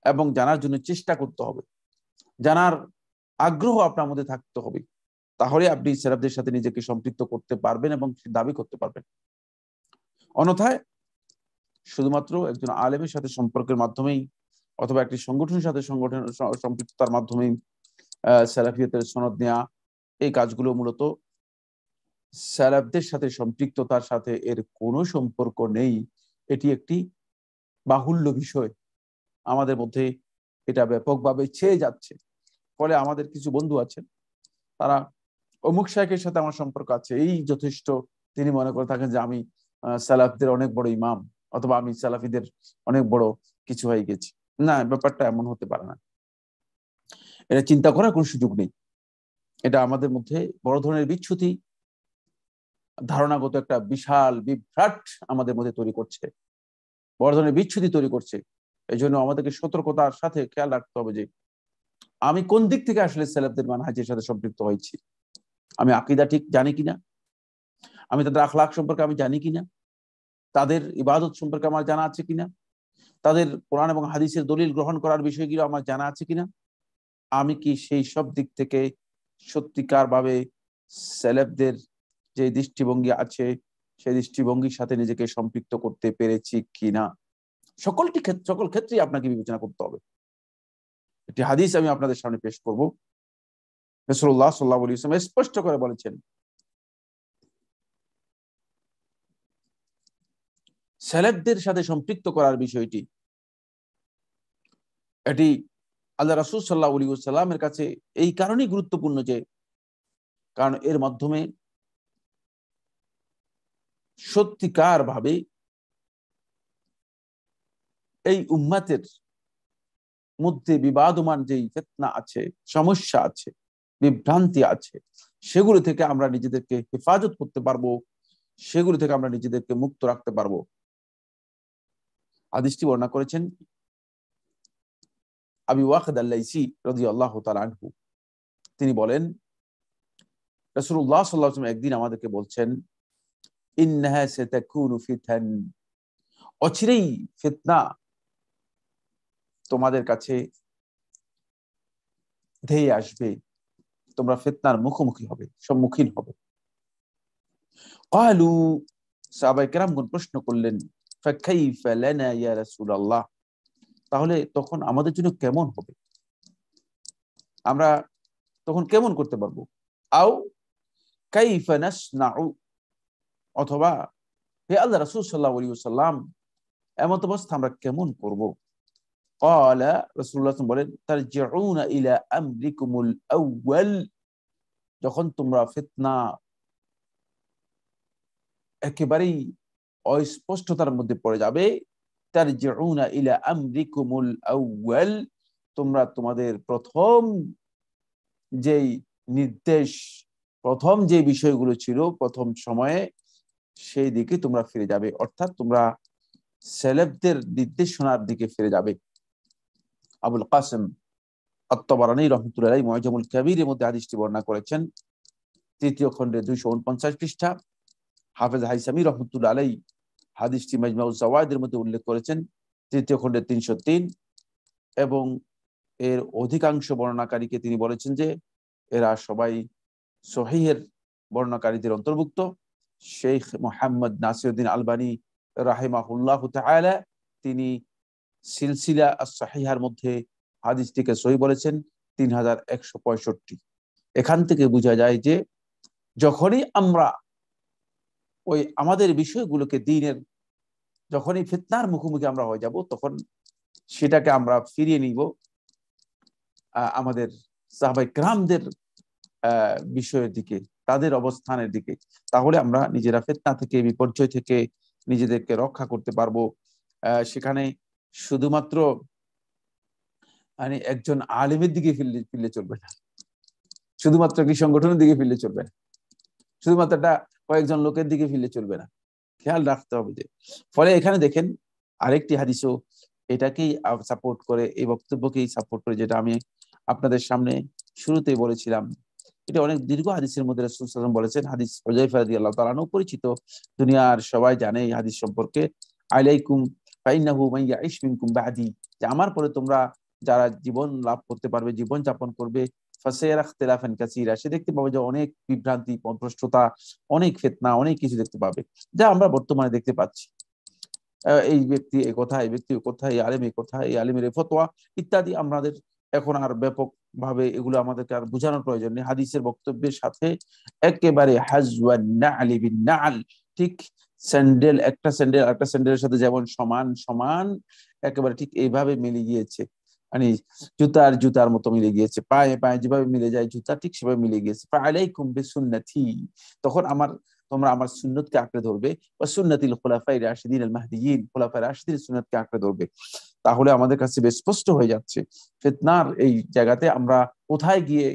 এবং জানার জন্য চেষ্টা করতে হবে, জানার আগ্রহ আপনার মধ্যে থাকতে হবে, তাহলে আপনি সালাফদের সাথে নিজেকে সম্পৃক্ত করতে পারবেন এবং দাবি করতে পারবেন। অন্যথায় শুধুমাত্র একজন আলেমের সাথে সম্পর্কের মাধ্যমেই অথবা একটি সংগঠনের সাথে সম্পৃক্ততার মাধ্যমেই সালাফিয়তের সনদ নেওয়া, এই কাজগুলো মূলত সালাফদের সাথে সম্পৃক্ততার সাথে এর কোনো সম্পর্ক নেই। এটি একটি বাহুল্য বিষয়, আমাদের মধ্যে এটা ব্যাপকভাবে ছেয়ে যাচ্ছে। ফলে আমাদের কিছু বন্ধু আছেন, তারা অমুক শাইখের সাথে আমার সম্পর্ক আছে, এই যথেষ্ট, তিনি মনে করে থাকেন যে আমি সালাফদের অনেক বড় ইমাম অথবা আমি সালাফিদের অনেক বড় কিছু হয়ে গেছি। না, ব্যাপারটা এমন হতে পারে না। এটা চিন্তা করার কোনো সুযোগ নেই। এটা আমাদের মধ্যে বড় ধরনের বিচ্যুতি, ধারণাগত একটা বিশাল বিভ্রাট আমাদের মধ্যে তৈরি করছে, বড় ধরনের বিচ্যুতি তৈরি করছে। এই জন্য আমাদেরকে সতর্কতার সাথে খেয়াল রাখতে হবে যে আমি কোন দিক থেকে আসলে সালাফদের মানহাজের সাথে সম্পৃক্ত হয়েছি। আমি আকীদা ঠিক জানি কিনা, আমি তাদের আখলাক সম্পর্কে আমি জানি কিনা, তাদের ইবাদত সম্পর্কে আমার জানা আছে কিনা, তাদের কোরআন এবং হাদিসের দলিল গ্রহণ করার বিষয়গুলো আমার জানা আছে কিনা, আমি কি সেই সব দিক থেকে সত্যিকার ভাবে সালাফদের যে দৃষ্টিভঙ্গি আছে সেই দৃষ্টিভঙ্গির সাথে নিজেকে সম্পৃক্ত করতে পেরেছি কিনা। সকল ক্ষেত্রেই আপনাকে বিবেচনা করতে হবে। একটি হাদিস আমি আপনাদের সামনে পেশ করব। রাসূলুল্লাহ সাল্লাল্লাহু আলাইহি ওয়াসাল্লাম স্পষ্ট করে বলেছেন, সালাফদের সাথে সম্পৃক্ত করার বিষয়টি, এটি আল্লাহ রাসূল সাল্লাল্লাহু আলাইহি ওয়াসাল্লামের কাছে এই কারণেই গুরুত্বপূর্ণ যে কারণ এর মাধ্যমে সত্যিকার ভাবে এই উম্মতের মধ্যে বিবাদমান যেই ফিতনা আছে, সমস্যা আছে, বিভ্রান্তি আছে, সেগুলো থেকে আমরা নিজেদেরকে হেফাজত করতে পারবো, সেগুলো থেকে আমরা নিজেদেরকে মুক্ত রাখতে পারবো। হাদিসটি বর্ণনা করেছেন আবু ওয়াকিদ আল-লাইসি রাদিয়াল্লাহু তাআলা আনহু। তিনি বলেন, রাসূলুল্লাহ সাল্লাল্লাহু আলাইহি ওয়াসাল্লাম একদিন আমাদেরকে বলছেন, ইন্নাহা সাতাকুনু ফিতান, অচিরেই ফিতনা তোমাদের কাছে ধেয়ে আসবে, তোমরা ফিতনার মুখোমুখি হবে, সম্মুখীন হবে। ক্বালু, সাহাবায়ে কেরামগণ প্রশ্ন করলেন, ফাকাইফা লানা ইয়া রাসূলুল্লাহ, তাহলে তখন আমাদের জন্য কেমন হবে, আমরা তখন কেমন করতে পারবো? আও কাইফা নাসনাউ, অথবা হে আল্লাহ রাসূল সাল্লাল্লাহু আলাইহি ওয়াসাল্লাম এমত অবস্থা আমরা কেমন করব? ক্বালা, রাসূলুল্লাহ বলেন, তারজিউনা ইলা আমরিকুমুল আউয়াল, যখন তোমরা ফিতনা একেবারেই অস্পষ্টতার মধ্যে পড়ে যাবে, তারজিউনা ইলা আমরিকুমুল আউয়াল, তোমরা তোমাদের প্রথম যেই নির্দেশ, প্রথম যে বিষয়গুলো ছিল প্রথম সময়ে, সেই দিকে তোমরা ফিরে যাবে, অর্থাৎ তোমরা সালাফদের নির্দেশনার দিকে ফিরে যাবে। আবুল কাসেম আত-তাবারানী রাহমাতুল্লাহি আলাইহি মুআজামুল কাবীরের মধ্যে হাদিসটি বর্ণনা করেছেন, ৩য় খণ্ডে 249 পৃষ্ঠা। হাফেজ হাইসামী রাহমাতুল্লাহি আলাইহি হাদিসটি মাজমাউজ জাওয়ায়েদের মধ্যে উল্লেখ করেছেন, ৩য় খণ্ডে 303, এবং এর অধিকাংশ বর্ণনাকারীকে তিনি বলেছেন যে এরা সবাই সহিহের বর্ণনাকারীদের অন্তর্ভুক্ত। শেখ মুহাম্মদ নাসিরউদ্দিন আলবানী রাহিমাহুল্লাহু তাআলা তিনি সিলসিলা আস-সহিহার মধ্যে হাদিসটিকে সহিহ বলেছেন 3165। এখান থেকে বোঝা যায় যে যখনই আমরা ওই আমাদের বিষয়গুলোকে দ্বীনের, যখনই ফিতনার মুখোমুখি আমরা হয়ে যাব, তখন সেটাকে আমরা ফিরিয়ে নিব আমাদের সাহাবায়ে কেরামদের বিষয়ের দিকে, তাদের অবস্থানের দিকে। তাহলে আমরা নিজেরা ফিতনা থেকে, বিপর্যয় থেকে নিজেদেরকে রক্ষা করতে পারবো। সেখানে শুধুমাত্র মানে একজন আলেমের দিকে ফিরলে চলবে না, শুধুমাত্র একটি সংগঠনের দিকে ফিরলে চলবে না, শুধুমাত্র একটা কয়েকজন লোকের দিকে ফিরলে চলবে না, খেয়াল রাখতে হবে যে। ফলে এখানে দেখেন আরেকটি হাদিসও এটাকেই সাপোর্ট করে, এই বক্তব্যকেই সাপোর্ট করে, যেটা আমি আপনাদের সামনে শুরুতেই বলেছিলাম। এটা অনেক দীর্ঘ হাদিসের মধ্যে রাসূল সাল্লাল্লাহু আলাইহি ওয়াসাল্লাম বলেছেন, হাদিস হুযায়ফা রাদিয়াল্লাহু তাআলা আনহু পরিচিত, দুনিয়ার সবাই জানে এই হাদিস সম্পর্কে। আলাইকুম ফাইন্নাহু মান ইয়াইশ মিনকুম বাদি, যে আমার পরে তোমরা যারা জীবন লাভ করতে পারবে, জীবন যাপন করবে, ফাসায়ারা ইখতিলাফান কাসীরা, সে দেখতে পাবে যে অনেক বিভ্রান্তি, পথভ্রষ্টতা, অনেক ফিতনা, অনেক কিছু দেখতে পাবে, যা আমরা বর্তমানে দেখতে পাচ্ছি। এই ব্যক্তি এই কথা, এই ব্যক্তি এই কথা, এই আলেম এই কথা, এই আলেমের এই ফতোয়া ইত্যাদি। আমাদের এখন আর ব্যাপক ভাবে এগুলো আমাদেরকে আর বোঝানোর প্রয়োজন নেই। হাদিসের বক্তব্যের সাথে একেবারে হাজওয়ান না'লি বিন না'ল, ঠিক স্যান্ডেল, একটা স্যান্ডেল আরেকটা স্যান্ডেলের সাথে যেমন সমান সমান, একেবারে ঠিক এইভাবে মিলে গিয়েছে, মানে জুতার মতো মিলে গিয়েছে, পায়ে পায়ে যেভাবে মিলে যায় জুতা, ঠিক সেভাবে মিলে গিয়েছে। ফাআলাইকুম বিসুন্নতি, তখন তোমরা আমার সুন্নতকে আঁকড়ে ধরবে, ওয়া সুন্নাতিল খুলাফায়ে রাশিদিন আল মাহদিয়িন, খুলাফায়ে রাশিদিনের সুন্নতকে আঁকড়ে ধরবে। তাহলে আমাদের কাছে বেশ স্পষ্ট হয়ে যাচ্ছে ফিতনার এই জায়গাতে আমরা কোথায় গিয়ে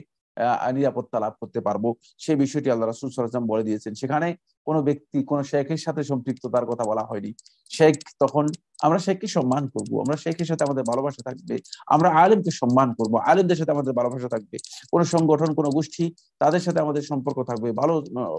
নিরাপত্তা লাভ করতে পারবো, সেই বিষয়টি আল্লাহ রাসূল সাল্লাল্লাহু আলাইহি ওয়াসাল্লাম বলে দিয়েছেন। সেখানে কোনো ব্যক্তি কোনো শেখের সাথে সম্পৃক্ততার কথা বলা হয়নি। শেখ তখন আমরা শেখকে সম্মান করব, আমরা শেখের সাথে আমাদের ভালোবাসা থাকবে, আমরা আলেমকে সম্মান করব, আলেমদের সাথে আমাদের ভালোবাসা থাকবে, কোনো সংগঠন কোনো গোষ্ঠী তাদের সাথে আমাদের সম্পর্ক থাকবে, ভালো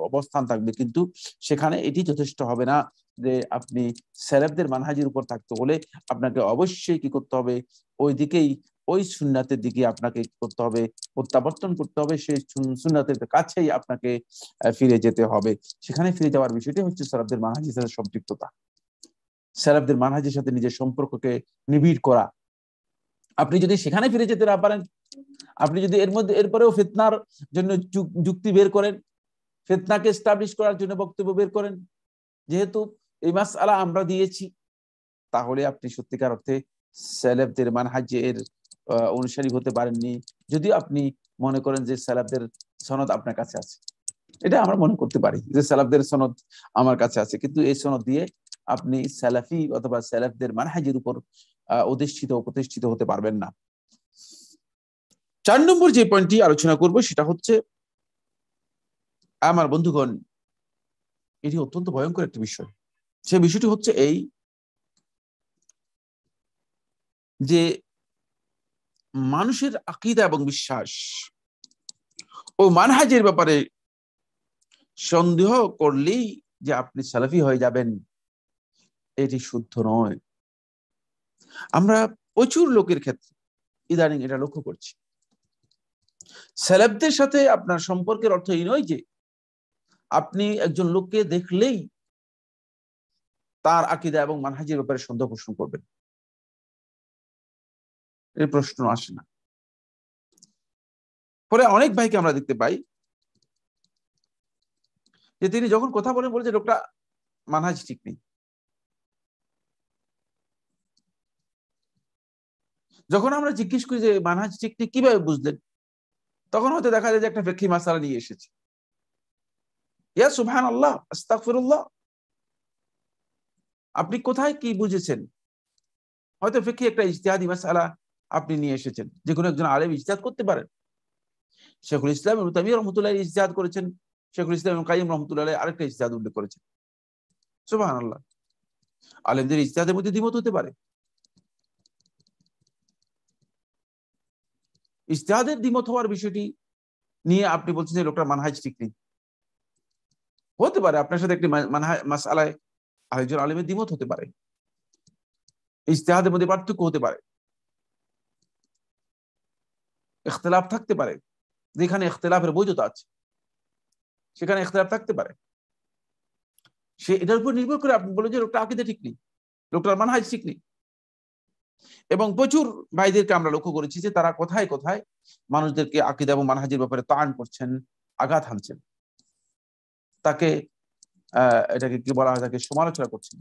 অবস্থান থাকবে, কিন্তু সেখানে এটি যথেষ্ট হবে না যে আপনি সেলেফদের মানহাজির উপর থাকতে হলে আপনাকে অবশ্যই কি করতে হবে, ওই দিকেই ওই সুন্নাতের দিকে আপনাকে কি করতে হবে, প্রত্যাবর্তন করতে হবে, সেই সুন্নাতের কাছেই আপনাকে ফিরে যেতে হবে। সেখানে ফিরে যাওয়ার বিষয়টি হচ্ছে সালাফদের মানহাজের সাথে সম্পৃক্ততা, সালাফদের মানহাজের সাথে নিজের সম্পর্ককে নিবিড় করা। আপনি যদি সেখানে ফিরে যেতে না পারেন, আপনি যদি এর মধ্যে এরপরেও ফিতনার জন্য যুক্তি বের করেন, ফিতনাকে এস্টাবলিশ করার জন্য বক্তব্য বের করেন, যেহেতু এই মাসআলা আমরা দিয়েছি, তাহলে আপনি সত্যিকার অর্থে সালাফদের মানহাজের অনুসারী হতে পারেননি। যদিও আপনি মনে করেন যে সালাফদের সনদ আপনার কাছে আছে, এটা আমরা মনে করতে পারি যে সালাফদের সনদ আমার কাছে আছে, কিন্তু এই সনদ দিয়ে আপনি সালাফি অথবা সালাফদের মানহাজের উপর প্রতিষ্ঠিত হতে পারবেন না। 4 নম্বর যে পয়েন্টটি আলোচনা করব সেটা হচ্ছে, আমার বন্ধুগণ, এটি অত্যন্ত ভয়ঙ্কর একটি বিষয়। সেই বিষয়টি হচ্ছে এই যে মানুষের আকীদা এবং বিশ্বাস ও মানহাজের ব্যাপারে সন্দেহ করলেই যে আপনি সালাফি হয়ে যাবেন, এটি শুদ্ধ নয়। আমরা প্রচুর লোকের ক্ষেত্রে ইদানিং এটা লক্ষ্য করছি। সালাফদের সাথে আপনার সম্পর্কের অর্থ এই নয় যে আপনি একজন লোককে দেখলেই তার আকীদা এবং মানহাজের ব্যাপারে সন্দেহ পোষণ করবেন, এর প্রশ্ন আসে না। পরে অনেক ভাইকে আমরা দেখতে পাই যে তিনি যখন কথা বলেন বলে যে লোকটা মানহাজ ঠিক নেই। যখন আমরা জিজ্ঞেস করি যে মানহাজ ঠিক নেই কিভাবে বুঝলেন, তখন হয়তো দেখা যায় যে একটা ফিকহি মাসালা নিয়ে এসেছে। ইয়া সুবহানাল্লাহ, আস্তাগফিরুল্লাহ, আপনি কোথায় কি বুঝেছেন? হয়তো ফিকহি একটা ইজতিহাদি মাসালা আপনি নিয়ে এসেছেন, যে কোনো একজন আলেম ইজতিহাদ করতে পারেন। শেখুল ইসলাম ইবনে তাইমিয়া রাহমাতুল্লাহ ইজতিহাদ করেছেন, শেখুল ইসলাম ইবনে কাইয়িম রাহমাতুল্লাহ আরেকটা ইজতিহাদ উল্লেখ করেছেন। সুবহানাল্লাহ, আলেমদের ইজতিহাদের মধ্যে দ্বিমত হতে পারে। ইজতিহাদের দ্বিমত হওয়ার বিষয়টি নিয়ে আপনি বলছেন যে লোকটার মানহাজ ঠিক নেই। হতে পারে আপনার সাথে একটি মাসআলায় আরেকজন আলেমের দ্বিমত হতে পারে, ইজতিহাদের মধ্যে পার্থক্য হতে পারে, ইখতিলাফ থাকতে পারে। যেখানে ইখতিলাফের বৈধতা আছে সেখানে ইখতিলাফ থাকতে পারে। সে এটার উপর নির্ভর করে আপনি বলেন যে লোকটা আকীদা ঠিক নেই, লোকটার মানহাজ ঠিক নেই। এবং প্রচুর ভাইদেরকে আমরা লক্ষ্য করেছি যে তারা কোথায় কোথায় মানুষদেরকে আকীদা এবং মানহাজের ব্যাপারে তান করছেন, আঘাত হানছেন, তাকে এটাকে কি বলা হয়, তাকে সমালোচনা করছেন।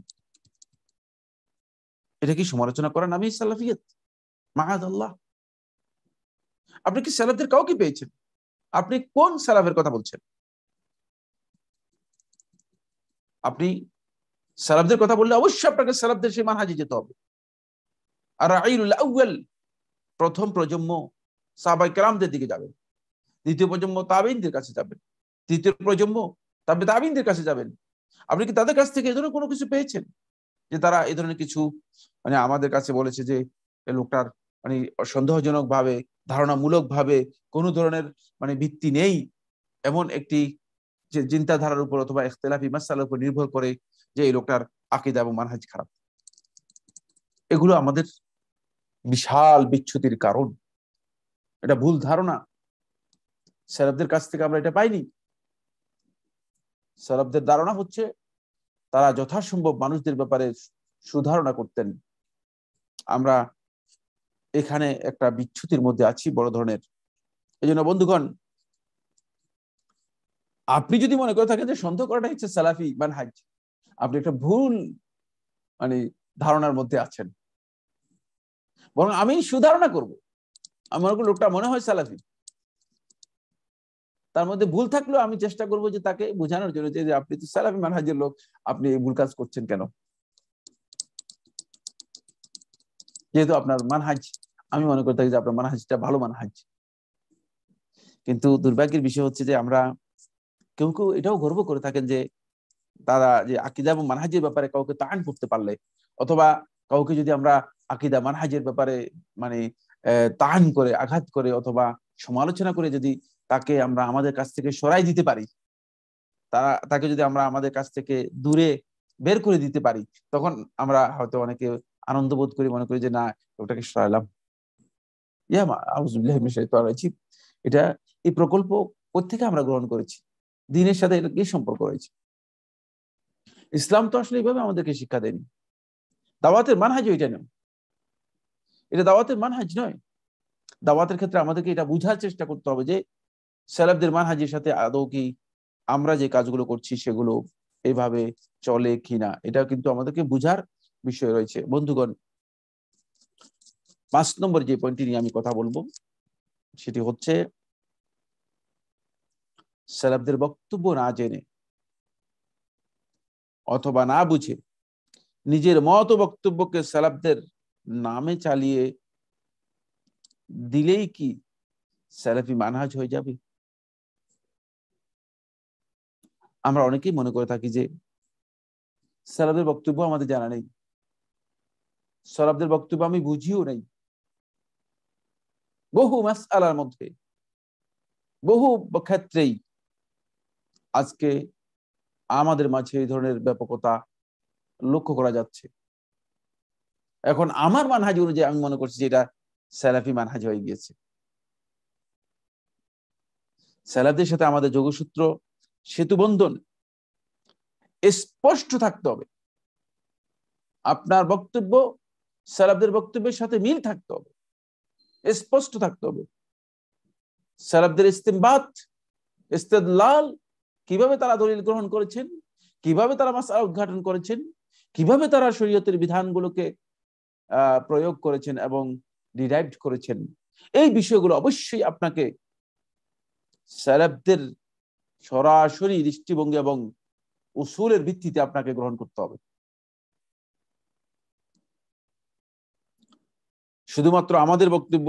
এটা কি সমালোচনা করার নামই সালাফিয়ত? মাআযাল্লাহ। আপনি কি সালাফদের কাউকে পেয়েছেন? আপনি কোন সালাফের কথা বলছেন? আপনি সালাফদের কথা বললে অবশ্যই আপনাকে সালাফদের সেই মানহাজে যেতে হবে। আর রাঈলুল আউয়াল, প্রথম প্রজন্ম সাহাবায়ে কেরামদের দিকে যাবেন, দ্বিতীয় প্রজন্ম তাবেঈনদের কাছে যাবেন, তৃতীয় প্রজন্ম তাবেঈনদের কাছে যাবেন। আপনি কি তাদের কাছ থেকে এই ধরনের কোনো কিছু পেয়েছেন যে তারা এই ধরনের কিছু মানে আমাদের কাছে বলেছে যে এই লোকটার মানে সন্দেহজনক ভাবে, ধারণামূলক ভাবে কোনো ধরনের মানে ভিত্তি নেই, এমন একটি যে চিন্তাধারার উপর অথবা ইখতিলাফি মাসআলার উপর নির্ভর করে যে এই লোকটার আকীদা এবং মানহাজ খারাপ? এগুলো আমাদের বিশাল বিচ্যুতির কারণ। এটা ভুল ধারণা, সালাফদের কাছ থেকে আমরা এটা পাইনি। সালাফদের ধারণা হচ্ছে তারা যথাসম্ভব মানুষদের ব্যাপারে সুধারণা করতেন। আমরা এখানে একটা বিচ্যুতির মধ্যে আছি বড় ধরনের। এই জন্য বন্ধুগণ, আপনি যদি মনে করে থাকেন যে সন্দেহ করাটা হচ্ছে সালাফি মানহাজ, আপনি একটা ভুল মানে ধারণার মধ্যে আছেন। বরং আমি সুধারণা করব, আমার লোকটা মনে হয় সালাফি, তার মধ্যে ভুল থাকলেও আমি চেষ্টা করব যে তাকে বোঝানোর জন্য যে আপনি তো সালাফি মানহাজের লোক, আপনি এই ভুল কাজ করছেন কেন। যেহেতু আপনার মানহাজ, আমি মনে করে থাকি যে আপনার মানহাজটা ভালো মানহাজ, কিন্তু দুর্ভাগ্যের বিষয় হচ্ছে যে আমরা কেউ কেউ এটাও গর্ব করে থাকেন যে তারা যে আকীদা এবং মানহাজের ব্যাপারে কাউকে তাআন করতে পারলে, অথবা কাউকে যদি আমরা আকীদা মানহাজের ব্যাপারে মানে তাআন করে, আঘাত করে অথবা সমালোচনা করে যদি তাকে আমরা আমাদের কাছ থেকে সরাই দিতে পারি, তাকে যদি আমরা আমাদের কাছ থেকে দূরে বের করে দিতে পারি, তখন আমরা হয়তো অনেকে আনন্দ বোধ করি, মনে করি যে না, ওটাকে সরাইলাম। আউযুবিল্লাহি মিনাশ শাইতানির রাজিম। এটা, এই প্রকল্প কোত্থেকে আমরা গ্রহণ করেছি? দ্বীনের সাথে এটা কি সম্পর্ক রয়েছে? ইসলাম তো আসলে এইভাবে আমাদেরকে শিক্ষা দেয়নি। দাওয়াতের মানহাজ এটা নয়, এটা দাওয়াতের মানহাজ নয়। দাওয়াতের ক্ষেত্রে আমাদেরকে এটা বুঝার চেষ্টা করতে হবে যে সালাফদের মানহাজের সাথে আদৌ কি আমরা যে কাজগুলো করছি সেগুলো এইভাবে চলে কিনা, এটা কিন্তু আমাদেরকে বুঝার বিষয় রয়েছে। বন্ধুগণ, 5 নম্বর যে পয়েন্টটি নিয়ে আমি কথা বলবো সেটি হচ্ছে সালাফদের বক্তব্য না জেনে অথবা না বুঝে নিজের মত বক্তব্যকে সালাফদের নামে চালিয়ে দিলেই কি সালাফি মানহাজ হয়ে যাবে? আমরা অনেকেই মনে করে থাকি যে সালাফদের বক্তব্য আমাদের জানা নেই, সালাফদের বক্তব্য আমি বুঝিও নাই। বহু মাসআলার মধ্যে, বহু ক্ষেত্রেই আজকে আমাদের মাঝে এই ধরনের ব্যাপকতা লক্ষ্য করা যাচ্ছে। এখন আমার মানহাজ অনুযায়ী আমি মনে করছি যে এটা সালাফি মানহাজ হয়ে গিয়েছে। সালাফদের সাথে আমাদের যোগসূত্র, সেতু বন্ধন স্পষ্ট থাকতে হবে। আপনার বক্তব্য সালাফদের বক্তব্যের সাথে মিল থাকতে হবে, স্পষ্ট থাকতে হবে। সালাফদের ইস্তিমবাত, ইস্তেদলাল, কিভাবে তারা দলিল গ্রহণ করেছেন, কিভাবে তারা মাসআলা উদ্ঘাটন করেছেন, কিভাবে তারা শরীয়তের বিধানগুলোকে প্রয়োগ করেছেন এবং ডিরাইভড করেছেন, এই বিষয়গুলো অবশ্যই আপনাকে সালাফদের সরাসরি দৃষ্টিভঙ্গি এবং উসুলের ভিত্তিতে আপনাকে গ্রহণ করতে হবে। শুধুমাত্র আমাদের বক্তব্য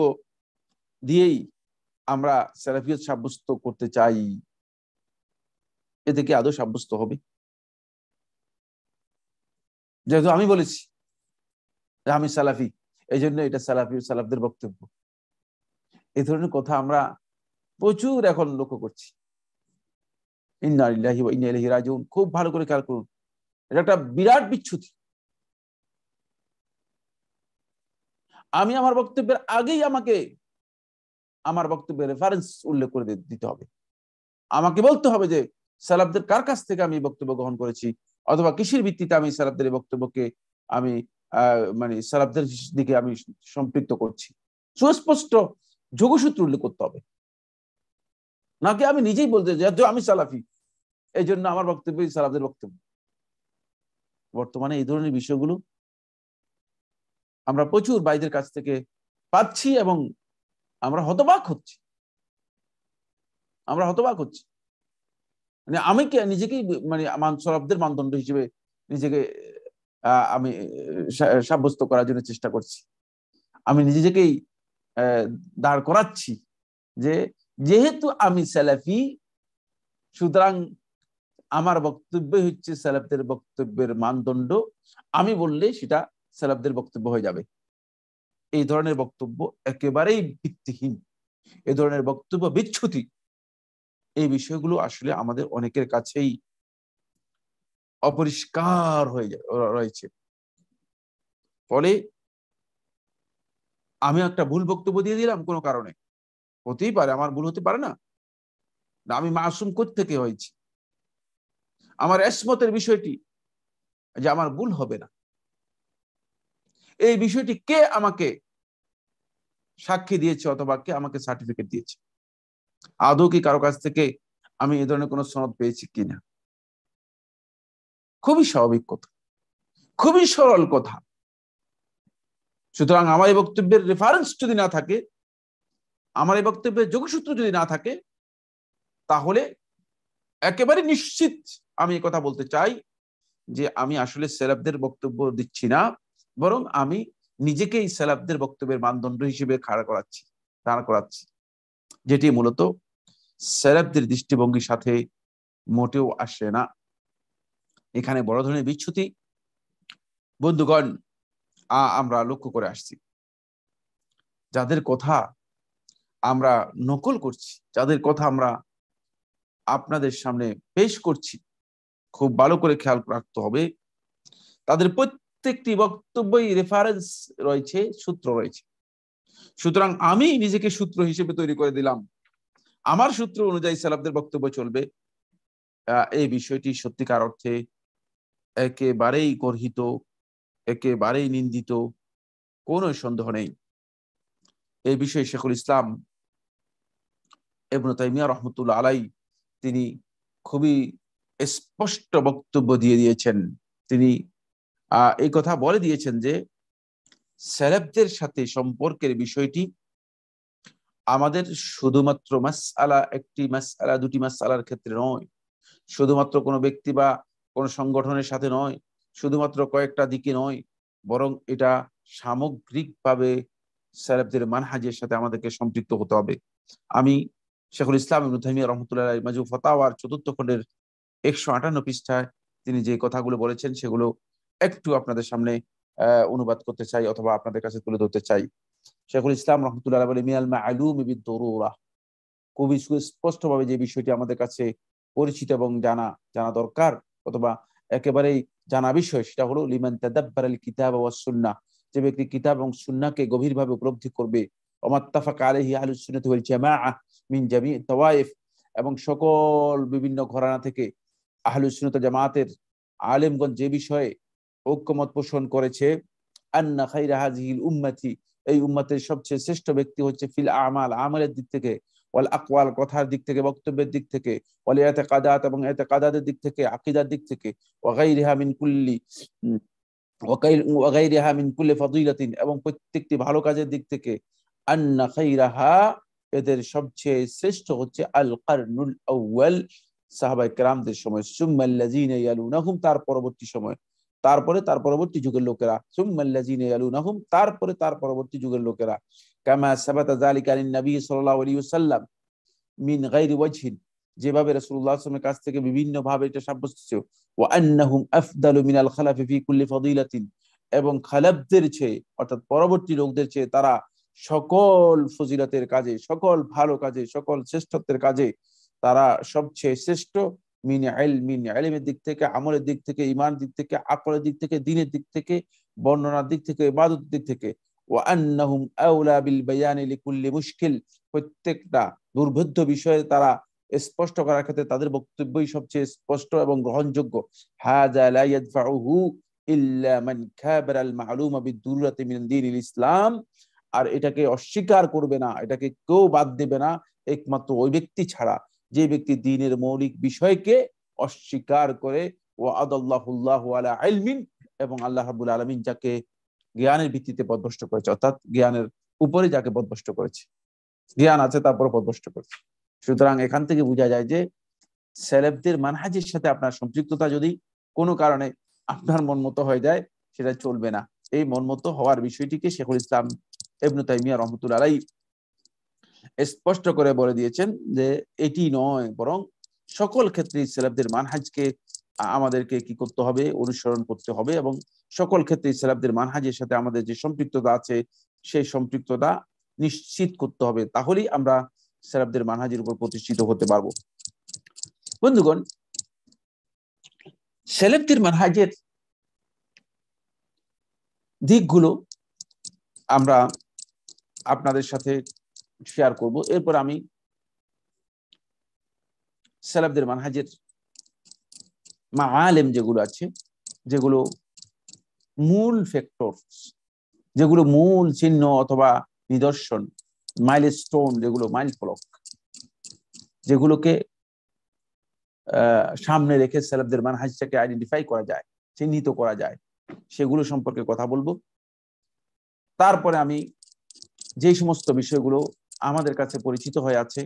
দিয়েই আমরা সালাফিয়ত সাব্যস্ত করতে চাই, এতে কি আদৌ সাব্যস্ত হবে? যেহেতু আমি বলেছি যে আমি সালাফি, এই জন্য এটা সালাফি, সালাফদের বক্তব্য, এই ধরনের কথা আমরা প্রচুর এখন লক্ষ্য করছি। ইন্না লিল্লাহি ওয়া ইন্না ইলাইহি রাজিউন। খুব ভালো করে খেয়াল করুন, এটা একটা বিরাট বিচ্যুতি। আমি আমার বক্তব্যের আগেই আমাকে আমার বক্তব্যের রেফারেন্স উল্লেখ করে দিতে হবে। আমাকে বলতে হবে যে সালাফদের কার কাছ থেকে আমি বক্তব্য গ্রহণ করেছি, অথবা কিসের ভিত্তিতে আমি সালাফদের বক্তব্যকে আমি মানে সালাফদের দিকে আমি সম্পৃক্ত করছি। সুস্পষ্ট যোগসূত্র উল্লেখ করতে হবে, নাকি আমি নিজেই বলতে যে আমি সালাফি, এই জন্য আমার বক্তব্য সালাফদের বক্তব্য। বর্তমানে এই ধরনের বিষয়গুলো আমরা প্রচুর ভাইদের কাছ থেকে পাচ্ছি এবং আমরা হতবাক হচ্ছি। মানে আমি নিজেকেই মানে সালাফদের মানদণ্ড হিসেবে নিজেকে আমি সাব্যস্ত করার জন্য চেষ্টা করছি। আমি নিজেকেই দাঁড় করাচ্ছি যে যেহেতু আমি সালাফি, সুতরাং আমার বক্তব্য হচ্ছে সালাফদের বক্তব্যের মানদণ্ড, আমি বললে সেটা সালাফদের বক্তব্য হয়ে যাবে। এই ধরনের বক্তব্য একেবারেই ভিত্তিহীন, এই ধরনের বক্তব্য বিচ্যুতি। এই বিষয়গুলো আসলে আমাদের অনেকের কাছেই অপরিষ্কার হয়ে রয়েছে। ফলে আমি একটা ভুল বক্তব্য দিয়ে দিলাম কোনো কারণে, হতেই পারে, আমার ভুল হতে পারে না, আমি মাসুম কোত্থেকে হয়েছি? আমার ইসমতের বিষয়টি যে আমার ভুল হবে না, এই বিষয়টি কে আমাকে সাক্ষী দিয়েছে অথবা কে আমাকে সার্টিফিকেট দিয়েছে? আদৌ কি কারো কাছ থেকে আমি এ ধরনের কোনো সনদ পেয়েছি কিনা? খুবই স্বাভাবিক কথা, খুবই সরল কথা। সুতরাং আমার এই বক্তব্যের রেফারেন্স যদি না থাকে, আমার এই বক্তব্যের যোগসূত্র যদি না থাকে, তাহলে একেবারে নিশ্চিত আমি এই কথা বলতে চাই যে আমি আসলে সালাফদের বক্তব্য দিচ্ছি না, বরং আমি নিজেকেই সালাফদের বক্তব্যের মানদণ্ড হিসেবে দাঁড় করাচ্ছি, যেটি মূলত সালাফদের দৃষ্টিভঙ্গির সাথে মোটেও আসে না। এখানে বড় ধরনের বিচ্যুতি বন্ধুগণ আমরা লক্ষ্য করে আসছি। যাদের কথা আমরা নকল করছি, যাদের কথা আমরা আপনাদের সামনে পেশ করছি, খুব ভালো করে খেয়াল রাখতে হবে, তাদের প্রত্যেকটি বক্তব্যই রেফারেন্স রয়েছে, সূত্র রয়েছে। সুতরাং আমি নিজেকে সূত্র হিসেবে তৈরি করে দিলাম, আমার সূত্র অনুযায়ী সালাফদের বক্তব্য চলবে, এই বিষয়টি সত্যিকার অর্থে একেবারেই গর্হিত, একেবারেই নিন্দিত, কোনো সন্দেহ নেই। এই বিষয়ে শেখুল ইসলাম ইবনে তাইমিয়া রাহমাতুল্লাহ আলাইহি তিনি খুবই স্পষ্ট বক্তব্য দিয়ে দিয়েছেন। তিনি এই কথা বলে দিয়েছেন যে সালাফদের সাথে সম্পর্কের বিষয়টি আমাদের শুধুমাত্র একটি মাসআলা দুটি মাসআলার ক্ষেত্রে নয়, শুধুমাত্র কোনো ব্যক্তি বা কোনো সংগঠনের সাথে নয়, শুধুমাত্র কয়েকটা দিকে নয়, বরং এটা সামগ্রিকভাবে সালাফদের মানহাজের সাথে আমাদেরকে সম্পৃক্ত হতে হবে। আমি শেখুল ইসলাম ইবনে তাইমিয়া রাহমাতুল্লাহ আলাইহি মাজমু ফাতাওয়ার ৪র্থ খণ্ডের ১৫৮ পৃষ্ঠায় তিনি যে কথাগুলো বলেছেন সেগুলো একটু আপনাদের সামনে অনুবাদ করতে চাই অথবা আপনাদের কাছে তুলে ধরতে চাই। শেখুল ইসলাম রাহমাতুল্লাহ আলাইহি বলে, মিনাল মা'লুমি বিদ-দুরুরা, খুবই সুস্পষ্টভাবে যে বিষয়টি আমাদের কাছে পরিচিত এবং জানা দরকার অথবা একেবারেই জানা বিষয়, সেটা হলো লিমান তাদাব্বারাল কিতাব ওয়াস সুন্নাহ, যে ব্যক্তি কিতাব এবং সুন্নাহকে গভীরভাবে উপলব্ধি করবে, ওমাত্তাফাকা আলাইহি আহলুস সুন্নাতি ওয়াল জামাআহ মিন জামি' তাওয়াইফ, এবং সকল বিভিন্ন ঘরানা থেকে আহলুস সুন্নাত ওয়াল জামাতের আলেমগণ যে বিষয়ে ঐক্যমত পোষণ করেছে, আন্না খাইরা হাযিহিল উম্মতি, এই উম্মতের সবচেয়ে শ্রেষ্ঠ ব্যক্তি হচ্ছে ফিল আমাল, আমলের দিক থেকে, ওয়াল আকওয়াল, কথার দিক থেকে, বক্তব্যের দিক থেকে, ওয়াল ইতিকাদাত, এবং ইতিকাদাতের দিক থেকে, আকীদার দিক থেকে, ওয়া গায়রিহা মিন কুল্লি ওয়া গায়রিহা মিন কুল্লি ফাদিলাতিন, এবং প্রত্যেকটি ভালো কাজের দিক থেকে, আন্না খাইরাহা, এদের সবচেয়ে শ্রেষ্ঠ হচ্ছে আল কারনুল আউয়াল, সাহাবায়ে কেরামদের সময়, সুম্মাল্লাযিনা ইয়ালুনাহুম, তার পরবর্তী সময়, তারপরে তার পরবর্তী যুগের লোকেরা, সুম্মাল্লাযিনা ইয়ালুনাহুম, তারপরে তার পরবর্তী যুগের লোকেরা, কামা সাবাতা যালিকা লিন নবী সাল্লাল্লাহু আলাইহি ওয়াসাল্লাম মিন গায়রি ওয়াজহিন, যেভাবে রাসূলুল্লাহ সাল্লাল্লাহু আলাইহি ওয়াসাল্লামের কাছ থেকে বিভিন্ন ভাবে এটা সাব্যস্ত হচ্ছে, ওয়া আন্নাহুম আফদালু মিনাল খালাফি ফি কুল্লি ফাদিলাতিন, এবং খালাফদের চেয়ে অর্থাৎ পরবর্তী লোকদের চেয়ে তারা সকল ফজিলতের কাজে, সকল ভালো কাজে, সকল শ্রেষ্ঠত্বের কাজে তারা সবচেয়ে শ্রেষ্ঠ, মিন ইলমের দিক থেকে, আমলের দিক থেকে, ঈমানের দিক থেকে, আকলের দিক থেকে, দ্বীনের দিক থেকে, বর্ণনার দিক থেকে, ইবাদতের দিক থেকে, ওয়া আন্নাহুম আউলা বিল বায়ানি লিকুল্লি মুশকিল, প্রত্যেকটা দুর্ভেদ্য বিষয়ে তারা স্পষ্ট করার ক্ষেত্রে তাদের বক্তব্যই সবচেয়ে স্পষ্ট এবং গ্রহণযোগ্য। হাযা লা ইয়াদফাউহু ইল্লা মান কাবারাল মা'লুমা বিদ-দুরুরাতি মিন দীনিল ইসলাম, আর এটাকে অস্বীকার করবে না, এটাকে কেউ বাদ দেবে না একমাত্র ওই ব্যক্তি ছাড়া যে ব্যক্তি দ্বীনের মৌলিক বিষয়কে অস্বীকার করে, ওয়া আদাল্লাহুল্লাহু আলা ইলমিন, এবং আল্লাহ রাব্বুল আলামিন যাকে জ্ঞানের ভিত্তিতে পথভ্রষ্ট করেছে, অর্থাৎ জ্ঞানের উপরে যাকে পথভ্রষ্ট করেছে, জ্ঞান আছে তারপর পথভ্রষ্ট করেছে। সুতরাং এখান থেকে বোঝা যায় যে সেলেফদের মানহাজের সাথে আপনার সম্পৃক্ততা যদি কোনো কারণে আপনার মন মতো হয়ে যায়, সেটা চলবে না। এই মন মতো হওয়ার বিষয়টিকে শেখুল ইসলাম ইবনে তাইমিয়া রাহমাতুল্লাহ আলাইহি স্পষ্ট করে বলে দিয়েছেন যে এটি নয়, বরং সকল ক্ষেত্রে সেলেফদের মানহাজকে আমাদেরকে কি করতে হবে, অনুসরণ করতে হবে, এবং সকল ক্ষেত্রে সেলেফদের মানহাজের সাথে আমাদের যে সম্পৃক্ততা আছে সেই সম্পৃক্ততা নিশ্চিত করতে হবে, তাহলেই আমরা সেলেফদের মানহাজের উপর প্রতিষ্ঠিত হতে পারবো। বন্ধুগণ, সেলেফদের মানহাজের দিকগুলো আমরা আপনাদের সাথে শেয়ার করব। এরপর আমি সেলেফদের মানহাজের মাআলেম যেগুলো আছে, যেগুলো মূল ফ্যাক্টরস, যেগুলো মূল চিহ্ন অথবা নিদর্শন, মাইলস্টোন, যেগুলো মাইল ফলক, যেগুলোকে সামনে রেখে সেলেফদের মানহাজটাকে আইডেন্টিফাই করা যায়, চিহ্নিত করা যায়, সেগুলো সম্পর্কে কথা বলবো। তারপরে আমি যে সমস্ত বিষয়গুলো আমাদের কাছে পরিচিত হয়ে আছে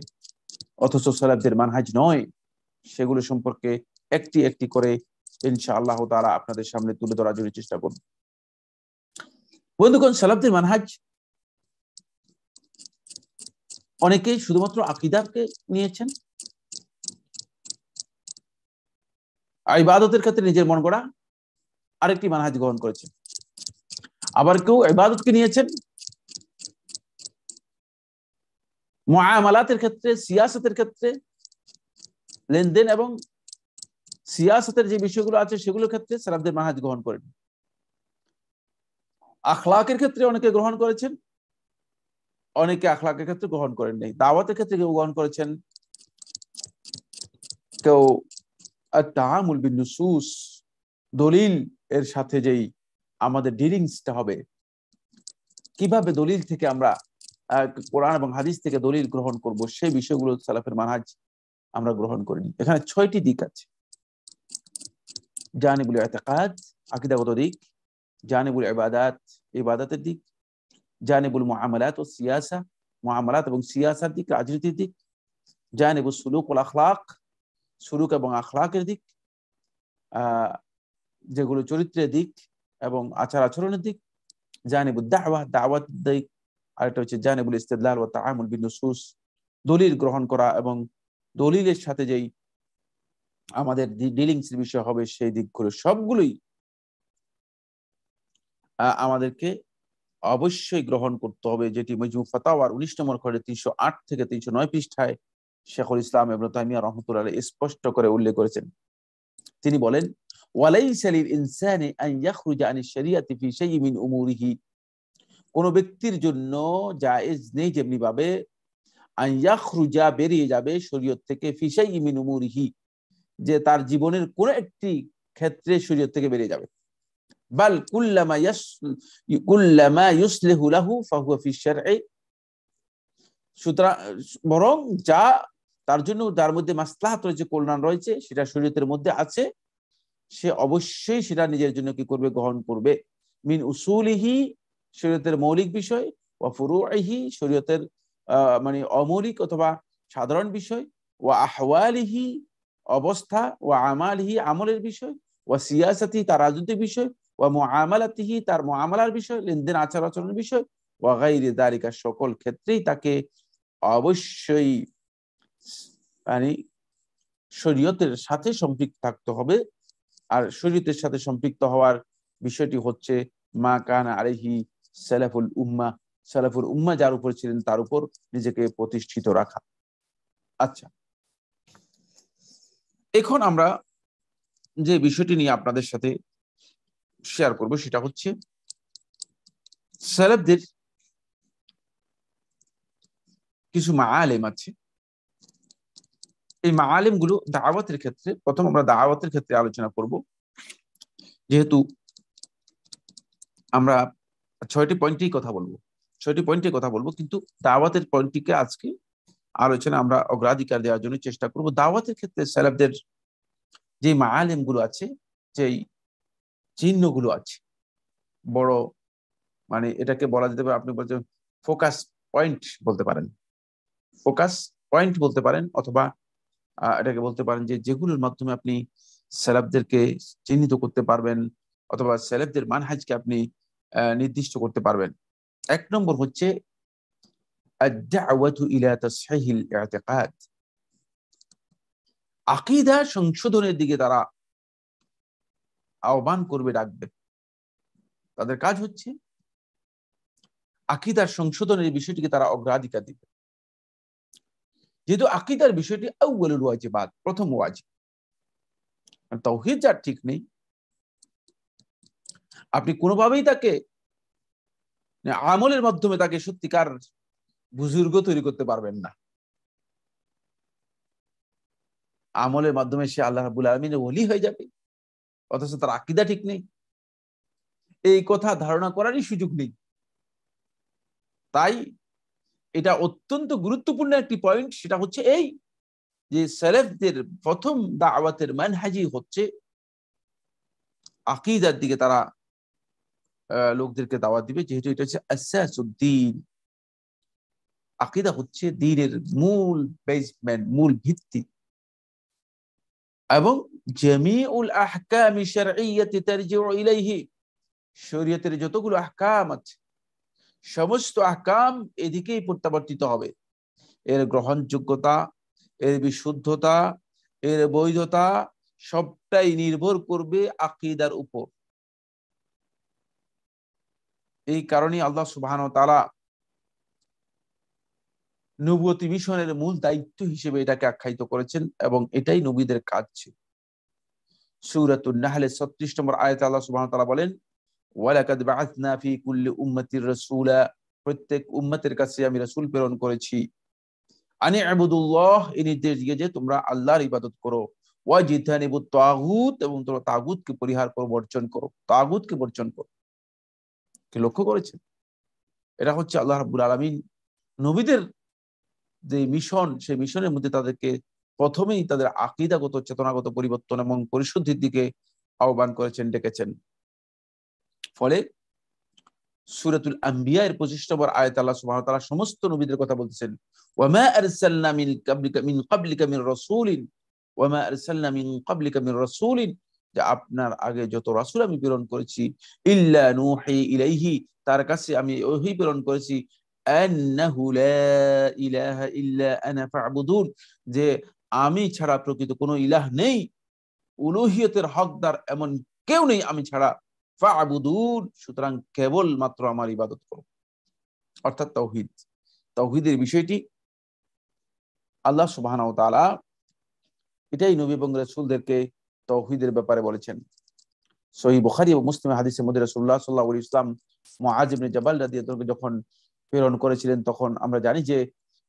অথচ সেলেফদের মানহাজ নয়, সেগুলো সম্পর্কে একটি একটি করে ইনশাআল্লাহ তাআলা আপনাদের সামনে তুলে ধরার জন্য চেষ্টা করব। বন্ধুগণ, সালাফদের মানহাজ অনেকেই শুধুমাত্র আকীদাকে নিয়েছেন, ইবাদতের ক্ষেত্রে নিজের মন গড়া আরেকটি মানহাজ গ্রহণ করেছেন। আবার কেউ ইবাদতকে নিয়েছেন, মুআমালাতের ক্ষেত্রে, সিয়াসতের ক্ষেত্রে, লেনদেন এবং সিয়াসতের যে বিষয়গুলো আছে সেগুলোর ক্ষেত্রে সালাফদের মানহাজ গ্রহণ করেন। আখলাকের ক্ষেত্রে অনেকে গ্রহণ করেছেন, অনেকে আখলাকের ক্ষেত্রে গ্রহণ করেন নাই। দাওয়াতের ক্ষেত্রে কেউ গ্রহণ করেছেন, কেউ আত-তাআমুল বিন-নুসুস, দলিল এর সাথে যেই আমাদের ডিলিংসটা হবে, কিভাবে দলিল থেকে আমরা কোরআন এবং হাদিস থেকে দলিল গ্রহণ করব, সেই বিষয়গুলো সালাফের মানহাজ আমরা গ্রহণ করিনি। এখানে 6টি দিক আছে: জানিবুল ইতিকাদ, আকীদাগত দিক; জানিবুল ইবাদাত, ইবাদতের দিক; জানিবুল মুআমালাত ও সিয়াসা, মুআমালাত এবং সিয়াসার দিক, রাজনীতির দিক; জানিবুস সুলুক ওয়াল আখলাক, সুলুক এবং আখলাকের দিক, যেগুলো চরিত্রের দিক এবং আচার আচরণের দিক; জানিবুদ দাওয়া, দাওয়াত দিক; আরেকটা হচ্ছে জানিবুল ইস্তিদলাল ওয়া তাআমুল বিন নুসুস, দলিল গ্রহণ করা এবং দলিলের সাথে যেই আমাদের ডিলিংস এর বিষয় হবে সেই দিকগুলো সবগুলোই আমাদেরকে অবশ্যই গ্রহণ করতে হবে, যেটি মাজমু ফাতাওয়ার 19 নম্বর খণ্ডে 308 থেকে 309 পৃষ্ঠায় শেখুল ইসলাম ইবনে তাইমিয়া রাহমাতুল্লাহ আলাইহি স্পষ্ট করে উল্লেখ করেছেন। তিনি বলেন, ওয়ালাইসা লিল ইনসানি আন ইয়াখরুজা আনিশ শরিয়াতি ফি শাইইন মিন উমুরিহি, কোন ব্যক্তির জন্য জায়েজ নেই যেমনি ভাবে আন ইয়াখরুজা, বেরিয়ে যাবে শরীয়ত থেকে, ফি শাইইন মিন উমুরিহি, যে তার জীবনের কোন একটি ক্ষেত্রে শরীয়ত থেকে বেরিয়ে যাবে। বাল কুল্লামা ইউসলিহু লাহু ফাহুয়া ফি শারঈ, সুতরাং বরং যা তার জন্য, যার মধ্যে মাসলাহাত রয়েছে, কল্যাণ রয়েছে, সেটা শরীয়তের মধ্যে আছে, সে অবশ্যই সেটা নিজের জন্য কি করবে, গ্রহণ করবে। মিন উসুলিহি, শরীয়তের মৌলিক বিষয়; ওয়া ফুরুইহি, শরীয়তের মানে অমৌলিক অথবা সাধারণ বিষয়; ওয়া আহওয়ালিহি, অবস্থা; ওয়া আমালিহি, আমলের বিষয়; ওয়া সিয়াসাতি, তার রাজনৈতিক বিষয়; ওয়া মুআমালাতিহি, তার মুআমালার বিষয়, লেনদেন আচার আচরণের বিষয়; ওয়া গায়রি যালিকা, সকল ক্ষেত্রেই তাকে অবশ্যই মানে শরীয়তের সাথে সম্পৃক্ত থাকতে হবে। আর শরীয়তের সাথে সম্পৃক্ত হওয়ার বিষয়টি হচ্ছে মা কানা আলাইহি সালাফুল উম্মাহ, সালাফুল উম্মাহ যার উপর ছিলেন তার উপর নিজেকে প্রতিষ্ঠিত রাখা। আচ্ছা, এখন আমরা যে বিষয়টি নিয়ে আপনাদের সাথে শেয়ার করব সেটা হচ্ছে সালাফদের কিছু মাআলিম আছে। এই মাআলিম গুলো দাওয়াতের ক্ষেত্রে, প্রথম আমরা দাওয়াতের ক্ষেত্রে আলোচনা করব, যেহেতু আমরা 6টি পয়েন্টেই কথা বলবো, 6টি পয়েন্টে কথা বলবো, কিন্তু দাওয়াতের পয়েন্টটিকে আজকে আলোচনা আমরা অগ্রাধিকার দেওয়ার জন্য চেষ্টা করব। দাওয়াতের ক্ষেত্রে সালাফদের যে মাআলিম গুলো আছে, যেই চিহ্নগুলো আছে, বড় মানে এটাকে বলা যেতে পারে, আপনি বলছেন ফোকাস পয়েন্ট বলতে পারেন, ফোকাস পয়েন্ট বলতে পারেন, অথবা এটাকে বলতে পারেন যে যেগুলোর মাধ্যমে আপনি সালাফদেরকে চিহ্নিত করতে পারবেন, অথবা সালাফদের মানহাজকে আপনি নির্দিষ্ট করতে পারবেন। 1 নম্বর হচ্ছে আদ-দাওয়াতু ইলা তাসহিহিল ইতিকাদ, আকীদা সংশোধনের দিকে তারা আহ্বান করবে, ডাকবে। তাদের কাজ হচ্ছে আকীদার সংশোধনের বিষয়টিকে তারা অগ্রাধিকার দিবে, যেহেতু আকীদার বিষয়টি আউয়ালুল ওয়াজিবাত, প্রথম ওয়াজিব। তাওহীদ যার ঠিক নেই, আপনি কোনোভাবেই তাকে আমলের মাধ্যমে তাকে সত্যিকার বুজুর্গ তৈরি করতে পারবেন না। আমলের মাধ্যমে সে আল্লাহ রাব্বুল আলামিনের ওলি হয়ে যাবে, অথচ তার আকীদা ঠিক নেই, এই কথা ধারণা করারই সুযোগ নেই। তাই এটা অত্যন্ত গুরুত্বপূর্ণ একটি পয়েন্ট, সেটা হচ্ছে এই যে সালাফদের প্রথম দাওয়াতের মানহাজই হচ্ছে আকীদার দিকে তারা লোকদেরকে দাওয়াত দিবে, যেহেতু এটা হচ্ছে আসাসুদ্দিন। আকীদা হচ্ছে দ্বীনের মূল বেসমেন্ট, মূল ভিত্তি, এবং জামিউল আহকামি শারঈয়্যাতি তারজিউ ইলাইহি, শরীয়তের যতগুলো আহকাম আছে সমস্ত আহকাম এদিকেই প্রত্যাবর্তিত হবে। এর গ্রহণযোগ্যতা, এর বিশুদ্ধতা, এর বৈধতা সবটাই নির্ভর করবে আকীদার উপর। এই কারণেই আল্লাহ সুবহানাহু ওয়া তাআলা নবুয়তি মিশনের মূল দায়িত্ব হিসেবে এটাকে আখ্যায়িত করেছেন এবং এটাই নবীদের কাজ ছিল। সূরাতুন নাহলের ৩৬ নম্বর আয়াতে আল্লাহ সুবহানাহু ওয়া তাআলা বলেন, ওয়ালাকাদ বাআসনা ফি কুল্লি উম্মাতির রাসূলা, প্রত্যেক উম্মতের কাছে আমি রাসূল প্রেরণ করেছি, আনি ইবুদুল্লাহ, এই নির্দেশ দিয়ে যে তোমরা আল্লাহর ইবাদত করো, ওয়াজিতানিবুত তাগুত, এবং তোমরা তাগুতকে পরিহার করো, বর্জন করো, তাগুতকে বর্জন করো। কি লক্ষ্য করেছেন? এটা হচ্ছে আল্লাহ রাব্বুল আলামিন নবীদের যে মিশন, সেই মিশনের মধ্যে তাদেরকে প্রথমেই তাদের আকীদাগত চেতনাগত পরিবর্তন এবং পরিশুদ্ধির দিকে আহ্বান করেছেন, ডেকেছেন। ফলে সূরাতুল আম্বিয়া এর ২৫ নম্বর আয়াতে আল্লাহ সুবহানাহু ওয়া তাআলা সমস্ত নবীদের কথা বলতেছেন, ওয়ামা আরসালনা মিন ক্বাবলিকা মির রাসূলিন, ওয়ামা আরসালনা মিন ক্বাবলিকা মির রাসূলিন, যে আপনার আগে যত রাসূল আমি প্রেরণ করেছি, ইল্লা নূহি ইলাইহি, তার কাছে আমি ওহী প্রেরণ করেছি, আন্নাহু লা ইলাহা ইল্লা আনা ফা'বুদুন, যে আমি ছাড়া প্রকৃত কোনো ইলাহ নেই, উলুহিয়তের হকদার এমন কেউ নেই আমি ছাড়া, ফা'বুদুন, সুতরাং কেবল মাত্র আমার ইবাদত করো। অর্থাৎ তাওহীদ, তাওহীদের বিষয়টি আল্লাহ সুবহানাহু ওয়া তাআলা এটাই নবী এবং রাসূলদেরকে তাওহীদের ব্যাপারে বলেছেন। সহিহ বুখারী ও মুসলিম হাদিসের মধ্যে রাসূলুল্লাহ সাল্লাল্লাহু আলাইহি ওয়াসাল্লাম মুআয ইবনে জাবাল রাদিয়াল্লাহু আনহু যখন প্রেরণ করেছিলেন, তখন আমরা জানি যে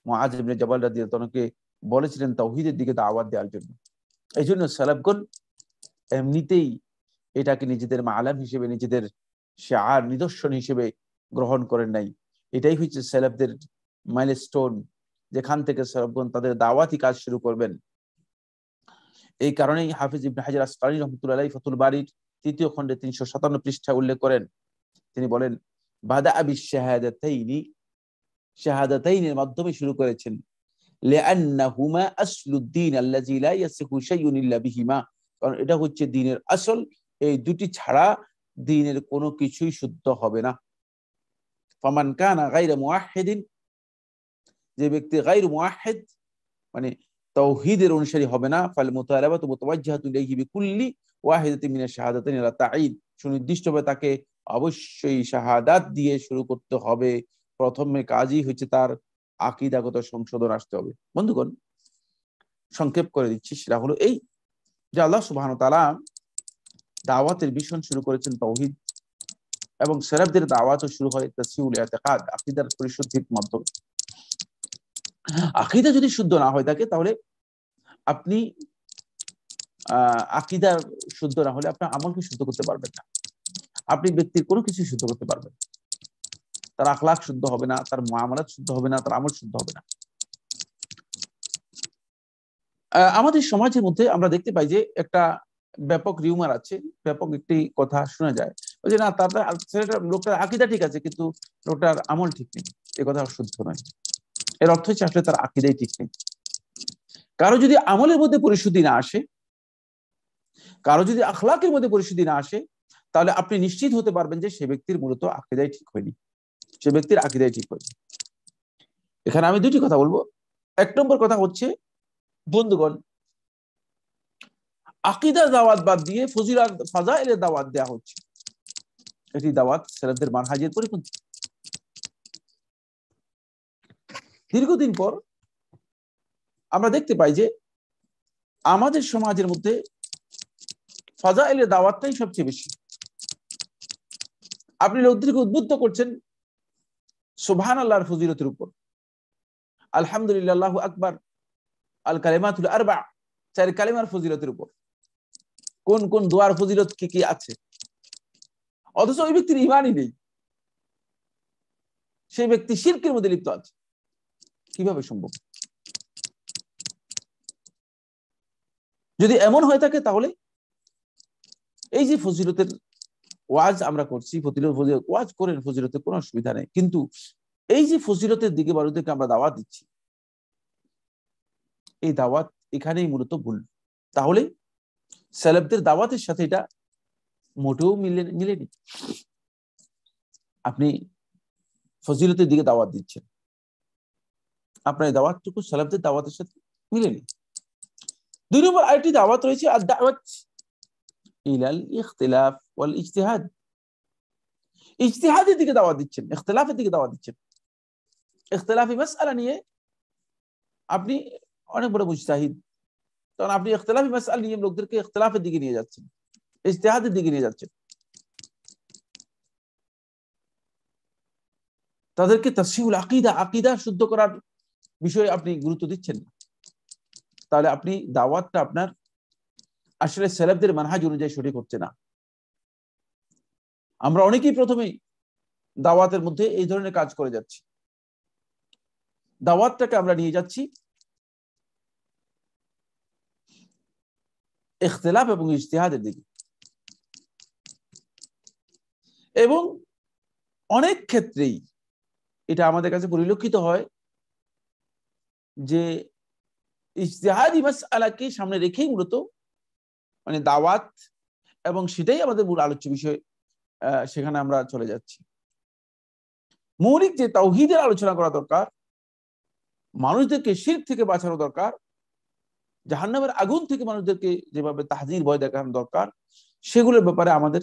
মুআয ইবনে জাবাল রাদিয়াল্লাহু আনহুকে বলেছিলেন তাওহীদের দিকে দাওয়াত দেওয়ার জন্য। এই জন্য সালাফগণ এমনিতেই এটাকে নিজেদের মালাম হিসেবে, নিজেদের শিআর, নিদর্শন হিসেবে গ্রহণ করেন নাই। এটাই হচ্ছে সালাফদের মাইলস্টোন, যেখান থেকে সালাফগণ তাদের দাওয়াতি কাজ শুরু করবেন। এই কারণেই হাফিজ ইবনে হাজার আসকালানী রাহমাতুল্লাহি আলাইহি ফাতুল বারীর ৩য় খণ্ডে ৩৫৭ পৃষ্ঠায় উল্লেখ করেন, তিনি বলেন, বাদাআ বিশ-শাহাদাতাইনি, শাহাদাতাইনের মাধ্যমে শুরু করেছেন, লিআন্নাহুমা আসলুদ্দীন আল্লাযী লা ইয়াসিহু শাইউন ইল্লা বিহিমা, কারণ এটা হচ্ছে দ্বীনের আসল, এই দুটি ছাড়া দ্বীনের কোনো কিছুই শুদ্ধ হবে না। ফামান কানা গায়রা মুওয়াহহিদিন, যে ব্যক্তি গায়রু মুওয়াহহিদ মানে তাওহীদের অনুসারী হবে না, ফাল মুতালাবাতু মুতাওয়াজ্জিহাতুন ইলাইহি বিকুল্লি ওয়াহিদাতিন মিনাশ শাহাদাতাইন আলা তাঈদ, সুনির্দিষ্টভাবে তাকে অবশ্যই শাহাদাত দিয়ে শুরু করতে হবে। প্রথমে কাজই হচ্ছে তার আকীদাগত সংশোধন আসতে হবে। বন্ধুগণ, সংক্ষেপ করে দিচ্ছি, সেটা হলো এই যে আল্লাহ সুবহানাহু ওয়া তাআলা দাওয়াতের মিশন শুরু করেছেন তাওহীদ, এবং সালাফদের দাওয়াতও শুরু হয় তাসহিহুল ইতিকাদ, আকীদার পরিশুদ্ধির মাধ্যমে। আকীদা যদি শুদ্ধ না হয় থাকে, তাহলে আপনি আকীদা শুদ্ধ না হলে আপনার আমলকে শুদ্ধ করতে পারবেন না, আপনি ব্যক্তির কোনো কিছু শুদ্ধ করতে পারবেন, তার আখলাক শুদ্ধ হবে না, তার মুআমালাত শুদ্ধ হবে না, তার আমল শুদ্ধ হবে না। আমাদের সমাজের মধ্যে আমরা দেখতে পাই যে একটা ব্যাপক রিউমার আছে, ব্যাপক একটি কথা শোনা যায়, ওই যে না, তার লোকটার আকীদা ঠিক আছে কিন্তু লোকটার আমল ঠিক নেই, এ কথা শুদ্ধ নয়। এর অর্থ হচ্ছে আসলে তার আকীদাই ঠিক নেই। কারো যদি আমলের মধ্যে পরিশুদ্ধি না আসে, কারো যদি আখলাকের মধ্যে পরিশুদ্ধি না আসে, তাহলে আপনি নিশ্চিত হতে পারবেন যে সে ব্যক্তির মূলত আকীদাই ঠিক হয়নি, সে ব্যক্তির আকীদাই ঠিক হয়নি। এখানে আমি দুটি কথা বলবো। এক নম্বর কথা হচ্ছে, বন্ধুগণ, আকীদার দাওয়াত বাদ দিয়ে ফজিলাত ফাজাইলের দাওয়াত দেওয়া হচ্ছে, এটি দাওয়াত সালাফদের মানহাজের পরিপন্থী। দীর্ঘদিন পর আমরা দেখতে পাই যে আমাদের সমাজের মধ্যে ফাজাইলের দাওয়াতটাই সবচেয়ে বেশি। আপনি লোকদেরকে উদ্বুদ্ধ করছেন সুবহানাল্লাহর ফজিলতের উপর, আলহামদুলিল্লাহ, আল্লাহু আকবার, আল কালিমাতুল আরবা, চার কালিমার ফজিলতের উপর, কোন কোন দোয়ার ফজিলত কি কি আছে, অথচ ওই ব্যক্তির ঈমানই নেই, সেই ব্যক্তি শিরকের মধ্যে লিপ্ত আছে। কিভাবে সম্ভব? যদি এমন হয়ে থাকে, তাহলে এই যে ফজিলতের ওয়াজ আমরা করছি, ফজিলত ওয়াজ করেন, ফজিলতের কোনো অসুবিধা নেই, কিন্তু এই যে ফজিলতের দিকে মানুষদেরকে আমরা দাওয়াত দিচ্ছি, এই দাওয়াত এখানেই মূলত ভুল। তাহলে সালাফদের দাওয়াতের সাথে এটা মোটেও মিলেনি। আপনি ফজিলতের দিকে দাওয়াত দিচ্ছেন, আপনার এই দাওয়াতটুকু সালাফদের দাওয়াতের সাথে মিলেনি। 2 নম্বর আরেকটি দাওয়াত রয়েছে আদ-দাওয়াত ইলাল ইখতিলাফ ওয়াল ইজতিহাদ। ইজতিহাদের দিকে দাওয়াত দিচ্ছেন, ইখতিলাফের দিকে দাওয়াত দিচ্ছেন। ইখতিলাফি মাসআলা নিয়ে আপনি অনেক বড় মুজতাহিদ, তখন আপনি ইখতিলাফি মাসআলা নিয়ে লোকদেরকে ইখতিলাফের দিকে নিয়ে যাচ্ছেন, ইজতিহাদের দিকে নিয়ে যাচ্ছেন, তাদেরকে তাসহিহুল আকীদা, আকীদা শুদ্ধ করার বিষয়ে আপনি গুরুত্ব দিচ্ছেন না। তাহলে আপনি দাওয়াতটা আপনার আসলে সালাফদের মানহাজ অনুযায়ী সঠিক হচ্ছে না। আমরা অনেকেই প্রথমেই দাওয়াতের মধ্যে এই ধরনের কাজ করে যাচ্ছি, দাওয়াতটাকে আমরা নিয়ে যাচ্ছি ইখতিলাফ এবং ইজতিহাদের দিকে। এবং অনেক ক্ষেত্রেই এটা আমাদের কাছে পরিলক্ষিত হয় যে ইজতিহাদি মাসআলাকে সামনে রেখেই মূলত মানে দাওয়াত, এবং সেটাই আমাদের মূল আলোচ্য বিষয়, সেখানে আমরা চলে যাচ্ছি। মৌলিক যে তাওহীদের আলোচনা করা দরকার, মানুষদেরকে শিরক থেকে বাঁচানো দরকার, জাহান্নামের আগুন থেকে মানুষদেরকে যেভাবে তাহযীর ভয় দেখানো দরকার, সেগুলোর ব্যাপারে আমাদের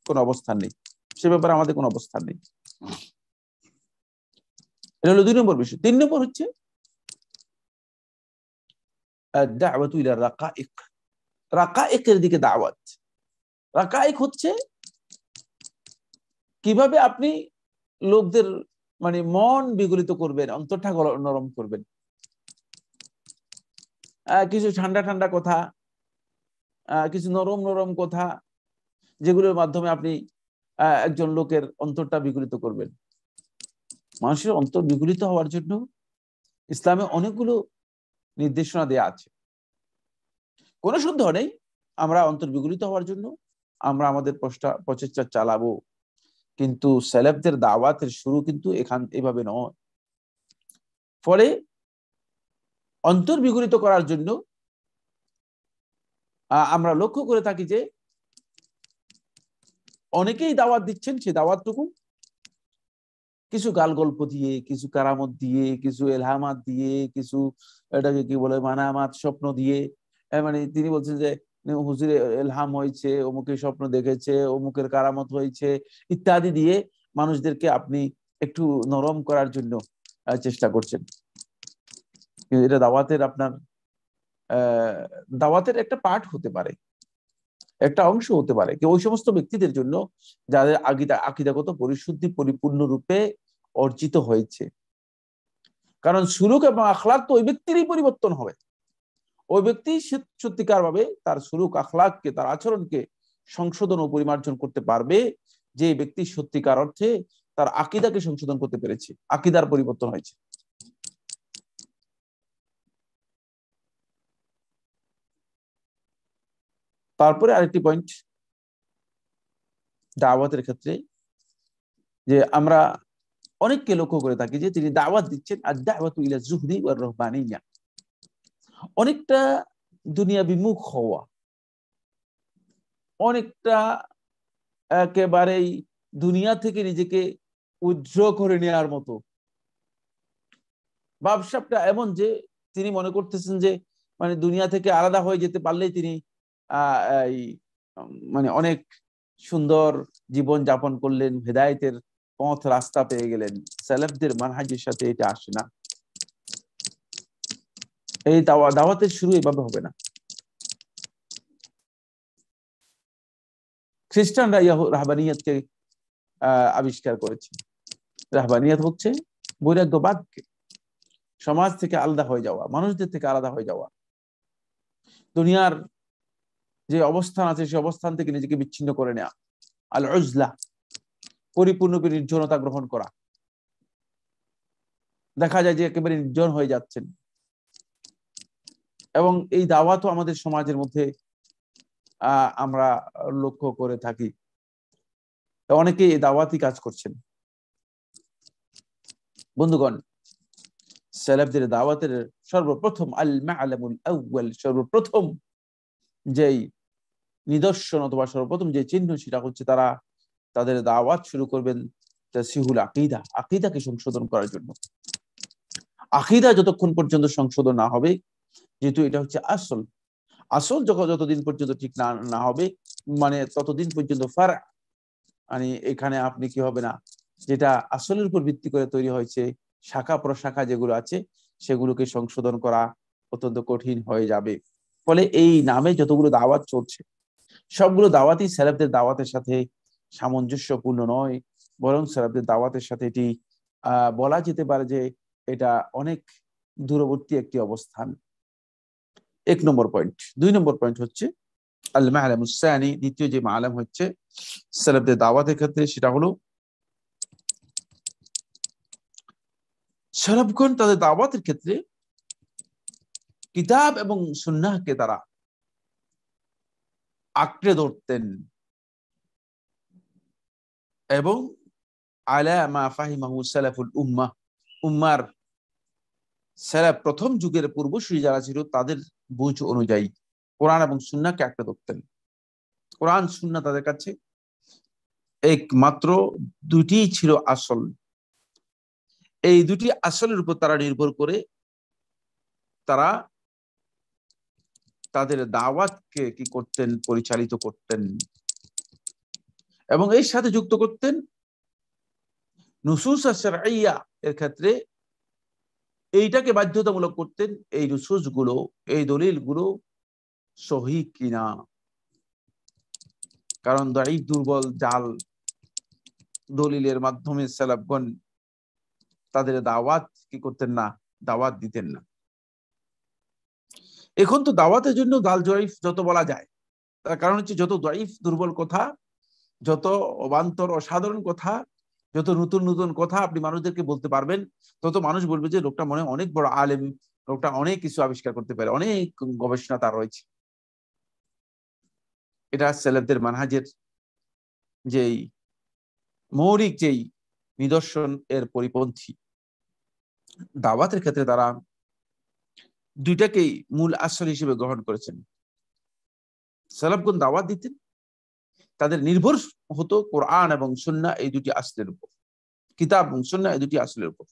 কোনো অবস্থান নেই, সে ব্যাপারে আমাদের কোনো অবস্থান নেই। এটা হলো 2 নম্বর বিষয়। 3 নম্বর হচ্ছে আদ-দাওয়াতু ইলা রাকাইক, রাকাইকের দিকে দাওয়াত। রাকাইক হচ্ছে কিভাবে আপনি লোকদের মানে মন বিগলিত করবেন, অন্তরটা নরম করবেন। কিছু ঠান্ডা ঠান্ডা কথা, কিছু নরম নরম কথা, যেগুলোর মাধ্যমে আপনি একজন লোকের অন্তরটা বিগলিত করবেন। মানুষের অন্তর বিগলিত হওয়ার জন্য ইসলামে অনেকগুলো নির্দেশনা দেয়া আছে। কোনো সন্দেহ নেই, আমরা অন্তর বিগলিত হওয়ার জন্য আমরা আমাদের প্রচেষ্টা চালাবো, কিন্তু সালাফদের দাওয়াতের শুরু কিন্তু এভাবে নয়। ফলে অন্তর বিগলিত করার জন্য আমরা লক্ষ্য করে থাকি যে অনেকেই দাওয়াত দিচ্ছেন, সেই দাওয়াতটুকু কিছু গাল গল্প দিয়ে, কিছু কারামত দিয়ে, কিছু এলহামাত দিয়ে, কিছু এটাকে কি বলে মানামাত স্বপ্ন দিয়ে, মানে তিনি বলছেন যে হুজুর এলহাম হয়েছে, অমুকের স্বপ্ন দেখেছে, অমুকের কারামত হয়েছে ইত্যাদি দিয়ে মানুষদেরকে আপনি একটু নরম করার জন্য চেষ্টা করছেন। কিন্তু এটা দাওয়াতের আপনার দাওয়াতের একটা পার্ট হতে পারে, একটা অংশ হতে পারে কি ওই সমস্ত ব্যক্তিদের জন্য যাদের আকীদাগত পরিশুদ্ধি পরিপূর্ণরূপে অর্জিত হয়েছে। কারণ সুলুক এবং আখলাক তো ওই ব্যক্তিরই পরিবর্তন হবে। ওই ব্যক্তি সত্যিকার ভাবে তার সুলুক আখলাককে, তার আচরণকে সংশোধন ও পরিমার্জন করতে পারবে যে ব্যক্তি সত্যিকার অর্থে তার আকীদাকে সংশোধন করতে পেরেছে, আকীদার পরিবর্তন হয়েছে। তারপরে আরেকটি পয়েন্ট দাওয়াতের ক্ষেত্রে, যে আমরা অনেককে লক্ষ্য করে থাকি যে তিনি দাওয়াত দিচ্ছেন আদ-দাওয়াতু ইলা যুহদি ওয়ার রহবানিয়া, অনেকটা দুনিয়া বিমুখ হওয়া, অনেকটা একেবারেই দুনিয়া থেকে নিজেকে উজ্জ্ব করে নেওয়ার মতো ভাবসাবটা এমন যে তিনি মনে করতেছেন যে মানে দুনিয়া থেকে আলাদা হয়ে যেতে পারলেই তিনি এই মানে অনেক সুন্দর জীবন যাপন করলেন, হেদায়েতের পথ রাস্তা পেয়ে গেলেন। সালাফদের মানহাজের সাথে এটা আসে না। এই দাওয়াতের শুরু এভাবে হবে না। খ্রিস্টানরা রাহবানিয়তকে আবিষ্কার করেছে। রাহবানিয়ত হচ্ছে বৈরাগ্যবাদকে, সমাজ থেকে আলাদা হয়ে যাওয়া, মানুষদের থেকে আলাদা হয়ে যাওয়া, দুনিয়ার যে অবস্থান আছে সেই অবস্থান থেকে নিজেকে বিচ্ছিন্ন করে নেওয়া, আল উজলা, পরিপূর্ণরূপে নির্জনতা গ্রহণ করা। দেখা যায় যে একেবারে নির্জন হয়ে যাচ্ছেন, এবং এই দাওয়াতও আমাদের সমাজের মধ্যে আমরা লক্ষ্য করে থাকি। অনেকেই এই দাওয়াতই কাজ করছেন। বন্ধুগণ, সালাফদের দাওয়াতের সর্বপ্রথম আল মা'লামুল আউয়াল, সর্বপ্রথম যেই নিদর্শন অথবা সর্বপ্রথম যে চিহ্ন, সেটা হচ্ছে তারা তাদের দাওয়াত শুরু করবেন তাসহিহুল আকীদা, আকীদাকে সংশোধন করার জন্য। আকীদা যতক্ষণ পর্যন্ত সংশোধন না হবে, যেহেতু এটা হচ্ছে আসল, আসল যতদিন পর্যন্ত ঠিক না হবে, মানে ততদিন পর্যন্ত ফারআ, মানে এখানে আপনি কি হবে না, যেটা আসলের উপর ভিত্তি করে তৈরি হয়েছে শাখা প্রশাখা যেগুলো আছে সেগুলোকে সংশোধন করা অত্যন্ত কঠিন হয়ে যাবে। ফলে এই নামে যতগুলো দাওয়াত চলছে সবগুলো দাওয়াতই সালাফদের দাওয়াতের সাথে সামঞ্জস্যপূর্ণ নয়, বরং সালাফদের দাওয়াতের সাথে এটি বলা যেতে পারে যে এটা অনেক দূরবর্তী একটি অবস্থান। 1 নম্বর পয়েন্ট। 2 নম্বর পয়েন্ট হচ্ছে আল মা'লামুস সানি, দ্বিতীয় যে মা'লাম হচ্ছে সালাফদের দাওয়াতের ক্ষেত্রে, সেটা হলো সালাফগণ তাদের দাওয়াতের ক্ষেত্রে কিতাব এবং সুন্নাহকে তারা আঁকড়ে ধরতেন এবং আলা মা ফাহিমাহু সালাফুল উম্মাহ, উম্মার সালাফ প্রথম যুগের পূর্বসূরি যারা ছিল তাদের বুঝ অনুযায়ী কোরআন এবং সুন্নাহকে আঁকড়ে ধরতেন। কোরআন সুন্নাহ তাদের কাছে একমাত্র দুটি ছিল আসল। এই দুটি আসলের উপর তারা নির্ভর করে তারা তাদের দাওয়াতকে কি করতেন, পরিচালিত করতেন এবং এর সাথে যুক্ত করতেন নুসুস আশ-শারঈয়া এর ক্ষেত্রে এইটাকে বাধ্যতামূলক করতেন, এই নুসুস গুলো, এই দলিল গুলো সহিহ কিনা। কারণ দাঈফ, দুর্বল, জাল দলিলের মাধ্যমে সালাফগণ তাদের দাওয়াত কি করতেন না, দাওয়াত দিতেন না। এখন তো দাওয়াতের জন্য দাল জয়ীফ যত বলা যায়, তার কারণ হচ্ছে যত দাঈফ দুর্বল কথা, যত অবান্তর অসাধারণ কথা, যত নতুন নতুন কথা আপনি মানুষদেরকে বলতে পারবেন, তত মানুষ বলবে যে লোকটা মনে অনেক বড় আলেম, লোকটা অনেক কিছু আবিষ্কার করতে পারে, অনেক গবেষণা তার রয়েছে। এটা সালাফদের মানহাজের যেই মৌলিক যেই নিদর্শন এর পরিপন্থী। দাওয়াতের ক্ষেত্রে তারা দুইটাকেই মূল আসল হিসেবে গ্রহণ করেছেন। সালাফগণ দাওয়াত দিতেন, তাদের নির্ভর হতো কোরআন এবং সুন্নাহ এই দুটি আসলের উপর, কিতাব এবং সুন্নাহ এই দুটি আসলের উপর,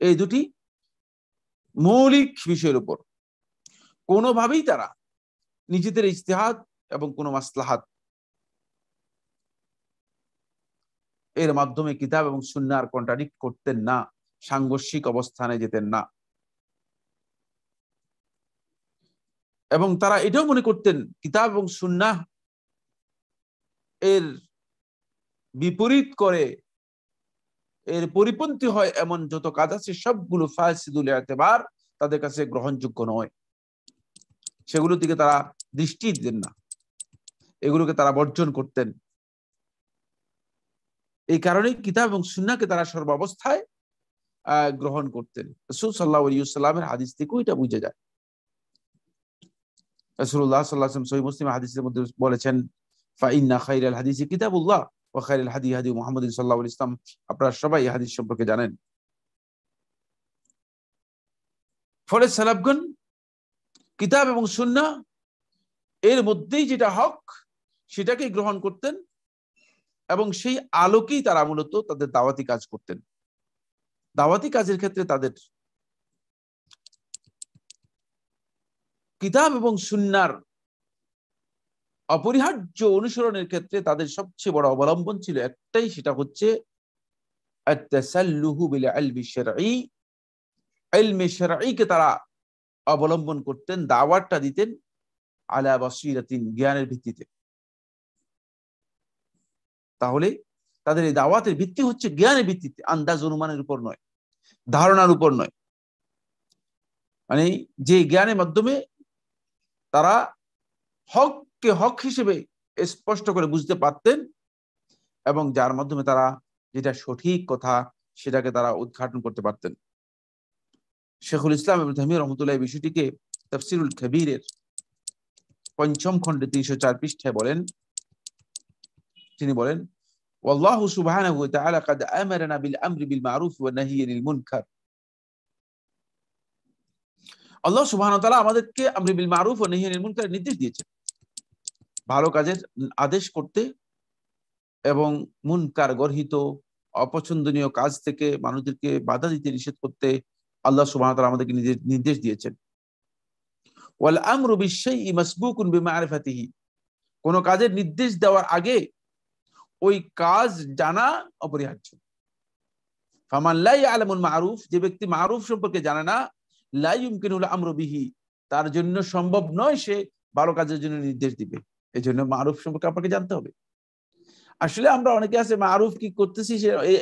এই দুটি মৌলিক বিষয়ের উপর। কোনোভাবেই তারা নিজেদের ইজতিহাদ এবং কোনো মাসলাহাত এর মাধ্যমে কিতাব এবং সুন্নাহর কন্ট্রাডিক্ট করতেন না, সাংঘর্ষিক অবস্থানে যেতেন না। এবং তারা এটাও মনে করতেন কিতাব এবং সুন্নাহ এর বিপরীত করে, এর পরিপন্থী হয় এমন যত কাজ আছে সবগুলো ফাসিদুল ইতিবার, তাদের কাছে গ্রহণযোগ্য নয়, সেগুলোর দিকে তারা দৃষ্টি দিতেন না, এগুলোকে তারা বর্জন করতেন। এই কারণে কিতাব এবং সুন্নাহকে তারা সর্বাবস্থায় গ্রহণ করতেন। রাসূল সাল্লাল্লাহু আলাইহি ওয়াসাল্লামের হাদিস থেকেও এটা বুঝা যায়। রাসূলুল্লাহ সাল্লাল্লাহু আলাইহি ওয়াসাল্লাম সহিহ মুসলিম হাদিসের মধ্যে বলেছেন, ফাইন্না খায়রাল হাদিসি কিতাবুল্লাহ ওয়া খায়রুল হাদি হাদি মুহাম্মাদিন সাল্লাল্লাহু আলাইহি ওয়াসাল্লাম। আপনারা সবাই এই হাদিস সম্পর্কে জানেন। ফলে সালাফগণ কিতাব এবং সুন্নাহ এর মধ্যেই যেটা হক সেটাকেই গ্রহণ করতেন এবং সেই আলোকেই তারা মূলত তাদের দাওয়াতি কাজ করতেন। দাওয়াতি কাজের ক্ষেত্রে তাদের কিতাব এবং সুন্নাহর অপরিহার্য অনুসরণের ক্ষেত্রে তাদের সবচেয়ে বড় অবলম্বন ছিল একটাই, সেটা হচ্ছে আত-তাসাল্লুহু বিল ইলমি শারঈ। ইলমে শারঈকে তারা অবলম্বন করতেন, দাওয়াতটা দিতেন আলা বাসীরাতিন, জ্ঞানের ভিত্তিতে। তাহলে তাদের এই দাওয়াতের ভিত্তি হচ্ছে জ্ঞানের ভিত্তিতে, আন্দাজ অনুমানের উপর নয়, ধারণার উপর নয়। মানে যে জ্ঞানের মাধ্যমে তারা হককে হক হিসেবে স্পষ্ট করে বুঝতে পারতেন এবং যার মাধ্যমে তারা যেটা সঠিক কথা সেটাকে তারা উদ্ঘাটন করতে পারতেন। শেখুল ইসলাম ইবনে তাইমিয়া রাহমাতুল্লাহ এই বিষয়টিকে তাফসীরুল কবীরের ৫ম খণ্ডে ৩০৪ পৃষ্ঠায় বলেন, তিনি বলেন, ওয়াল্লাহু সুবহানাহু ওয়া তাআলা ক্বাদ আমারানা বিল আমরি বিল মারুফ ওয়া নাহয়ি আনিল মুনকার। আল্লাহ সুবহানাহু ওয়া তাআলা আমাদেরকে আমরি বিল মারুফ ওয়া নাহয়ি আনিল মুনকার নির্দেশ দিয়েছেন, ভালো কাজের আদেশ করতে এবং মুনকার গর্হিত অপছন্দনীয় কাজ থেকে মানুষদেরকে বাধা দিতে নিষেধ করতে আল্লাহ সুবহানাহু ওয়া তাআলা আমাদেরকে নির্দেশ দিয়েছেন। ওয়াল আমরু বিশ-শাইই মাসবুকুন বিমা'রিফাতিহি, কোন কাজের নির্দেশ দেওয়ার আগে ওই কাজ জানা অপরিহার্য। ফামান লা ইয়ালামুল মা'রুফ, যে ব্যক্তি মা'রুফ সম্পর্কে জানে না, লা ইউমকিনুল আমরু বিহি, তার জন্য সম্ভব নয় সে ভালো কাজের জন্য নির্দেশ দিবে। এজন্য মা'রুফ সম্পর্কে আপনাকে জানতে হবে। আসলে আমরা অনেকে আছে মা'রুফ কি করতেছি,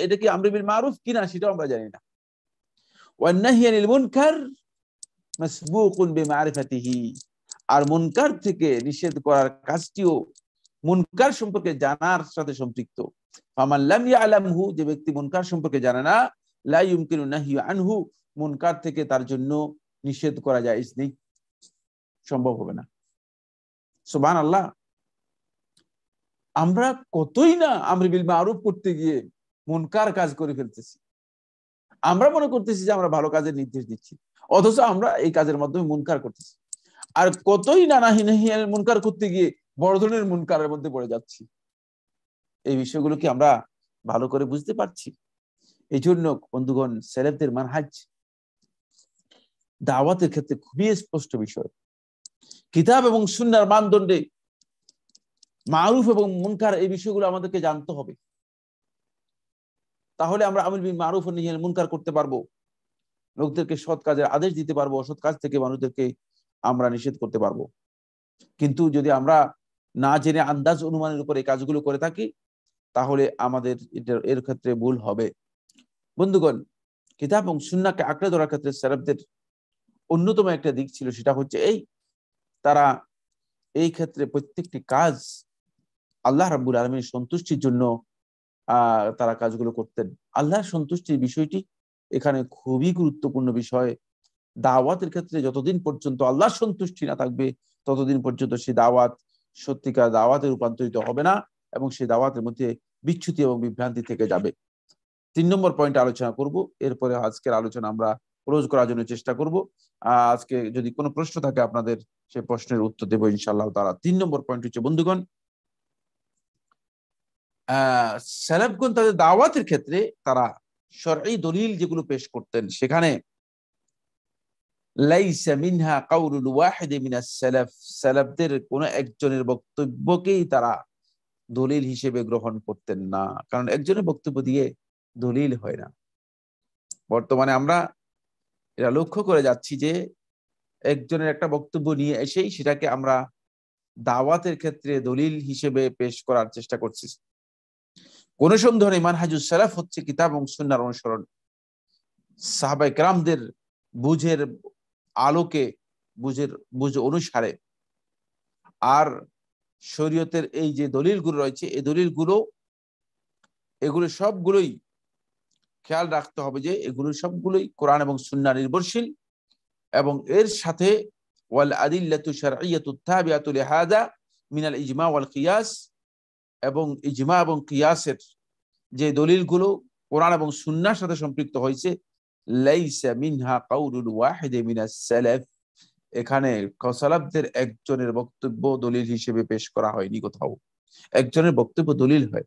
এটা কি আমরু বিল মা'রুফ কিনা সেটাও আমরা জানি না। ওয়ান নাহয়ি আনিল মুনকার মাসবুকুন বিমা'রিফাতিহি, আর মুনকার থেকে নিষেধ করার কাজটিও মুনকার সম্পর্কে জানার সাথে সম্পৃক্ত। ফামান লাম ইয়ালামহু, যে ব্যক্তি মুনকার সম্পর্কে জানে না, লা ইউমকিনু নাহয়ু আনহু, মুনকার থেকে তার জন্য নিষেধ করা জায়েজ নেই, সম্ভব হবে না। সুবহানাল্লাহ। আমরা কতই না আমর বিল মা'রুফ করতে গিয়ে মুনকার কাজ করে ফেলতেছি। আমরা মনে করতেছি যে আমরা ভালো কাজের নির্দেশ দিচ্ছি, অথচ আমরা এই কাজের মাধ্যমে মুনকার করতেছি। আর কতই না নাহি মুনকার করতে গিয়ে বড় ধরনের মুনকারের মধ্যে পড়ে যাচ্ছি। এই বিষয়গুলো কি আমরা ভালো করে বুঝতে পারছি? এই জন্য বন্ধুগণ, সেলেফদের মানহাজ দাওয়াতের ক্ষেত্রে খুবই স্পষ্ট বিষয়। কিতাব এবং সুন্নাহর মানদণ্ডে মারুফ এবং মুনকার এই বিষয়গুলো আমাদেরকে জানতে হবে। তাহলে আমরা আমর বিল মারুফ ও নাহি আনিল মুনকার করতে পারবো, লোকদেরকে সৎ কাজের আদেশ দিতে পারবো, অসৎ কাজ থেকে মানুষদেরকে আমরা নিষেধ করতে পারবো। কিন্তু যদি আমরা না জেনে আন্দাজ অনুমানের উপর এই কাজগুলো করে থাকি, তাহলে আমাদের এর ক্ষেত্রে ভুল হবে। বন্ধুগণ, কিতাব এবং সুন্নাহকে আঁকড়ে ধরার ক্ষেত্রে সালাফদের অন্যতম একটা দিক ছিল, সেটা হচ্ছে তারা এই ক্ষেত্রে প্রত্যেকটি কাজ আল্লাহ রাব্বুল আলামিনের সন্তুষ্টির জন্য তারা কাজগুলো করতেন। আল্লাহর সন্তুষ্টির বিষয়টি এখানে খুবই গুরুত্বপূর্ণ বিষয়। দাওয়াতের ক্ষেত্রে যতদিন পর্যন্ত আল্লাহর সন্তুষ্টি না থাকবে, ততদিন পর্যন্ত সেই দাওয়াত সত্যিকার দাওয়াতে রূপান্তরিত হবে না, এবং সেই দাওয়াতের মধ্যে বিচ্যুতি এবং বিভ্রান্তি থেকে যাবে। 3 নম্বর পয়েন্ট আলোচনা করব, এরপরে আজকের আলোচনা আমরা ক্লোজ করার জন্য চেষ্টা করব। আজকে যদি কোনো প্রশ্ন থাকে আপনাদের, সেই প্রশ্নের উত্তর দেবো ইনশাআল্লাহ তাআলা। 3 নম্বর পয়েন্ট হচ্ছে বন্ধুগণ, সালাফগণ তাদের দাওয়াতের ক্ষেত্রে তারা শরঈ দলিল যেগুলো পেশ করতেন, সেখানে লাইসা মিনহা কাউলুল ওয়াহিদ মিনাস সালাফ, সালাফদের কোন একজনের বক্তব্যকেই তারা দলিল হিসেবে গ্রহণ করতেন না, কারণ একজনের বক্তব্য দিয়ে দলিল হয় না। বর্তমানে আমরা এটা লক্ষ্য করে যাচ্ছি যে একজনের একটা বক্তব্য নিয়ে এসেই সেটাকে আমরা দাওয়াতের ক্ষেত্রে দলিল হিসেবে পেশ করার চেষ্টা করছি। কোন সন্দেহ নেই, মানহাজুস সালাফ হচ্ছে কিতাব এবং সুন্নাহর অনুসরণ। সাহাবায়ে কেরামদের বুঝের আলোকে, বুঝ অনুসারে, আর শরীয়তের এই যে দলিলগুলো রয়েছে, এই দলিলগুলো এগুলো সবগুলোই খেয়াল রাখতে হবে যে এগুলো সবগুলোই কোরআন এবং সুন্নাহ নির্ভরশীল, এবং এর সাথে ওয়াল আদিল্লাতু শারঈয়াতু তাবিআতু লিহাযা মিনাল ইজমা ওয়াল কিয়াস, এবং ইজমা এবং কিয়াসের যে দলিলগুলো কোরআন এবং সুন্নাহর সাথে সম্পৃক্ত হয়েছে, লাইসা মিনহা কাউলুল ওয়াহিদ মিনাস সালাফ, এখানে সালাফদের একজনের বক্তব্য দলিল হিসেবে পেশ করা হয়নি কোথাও। একজনের বক্তব্য দলিল হয়।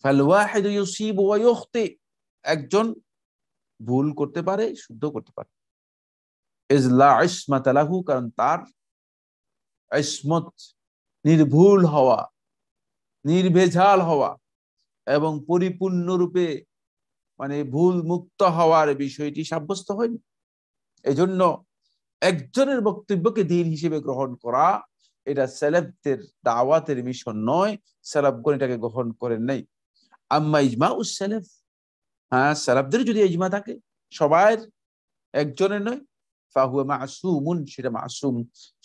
ফাল ওয়াহিদ ইউসিবু ওয়া ইউখতি, একজন ভুল করতে পারে, শুদ্ধ করতে পারে। ইজলা ইসমাত লাহু, কারণ তার ইসমত, নির্ভুল হওয়া, নির্ভেজাল হওয়া এবং পরিপূর্ণরূপে ভুল মুক্ত হওয়ার বিষয়টি সাব্যস্ত হয়নি। এজন্য একজনের বক্তব্যকে দ্বীন হিসেবে গ্রহণ করা, এটা সালাফদের দাওয়াতের মিশন নয়, সালাফগণ এটাকে গ্রহণ করেন নাই। আম্মা ইজমা উস সালাফ, সালাফদের যদি ইজমা থাকে, সবার একজনের নয়, ফাহুয়া মাসুমুন, সেটা মাসুম,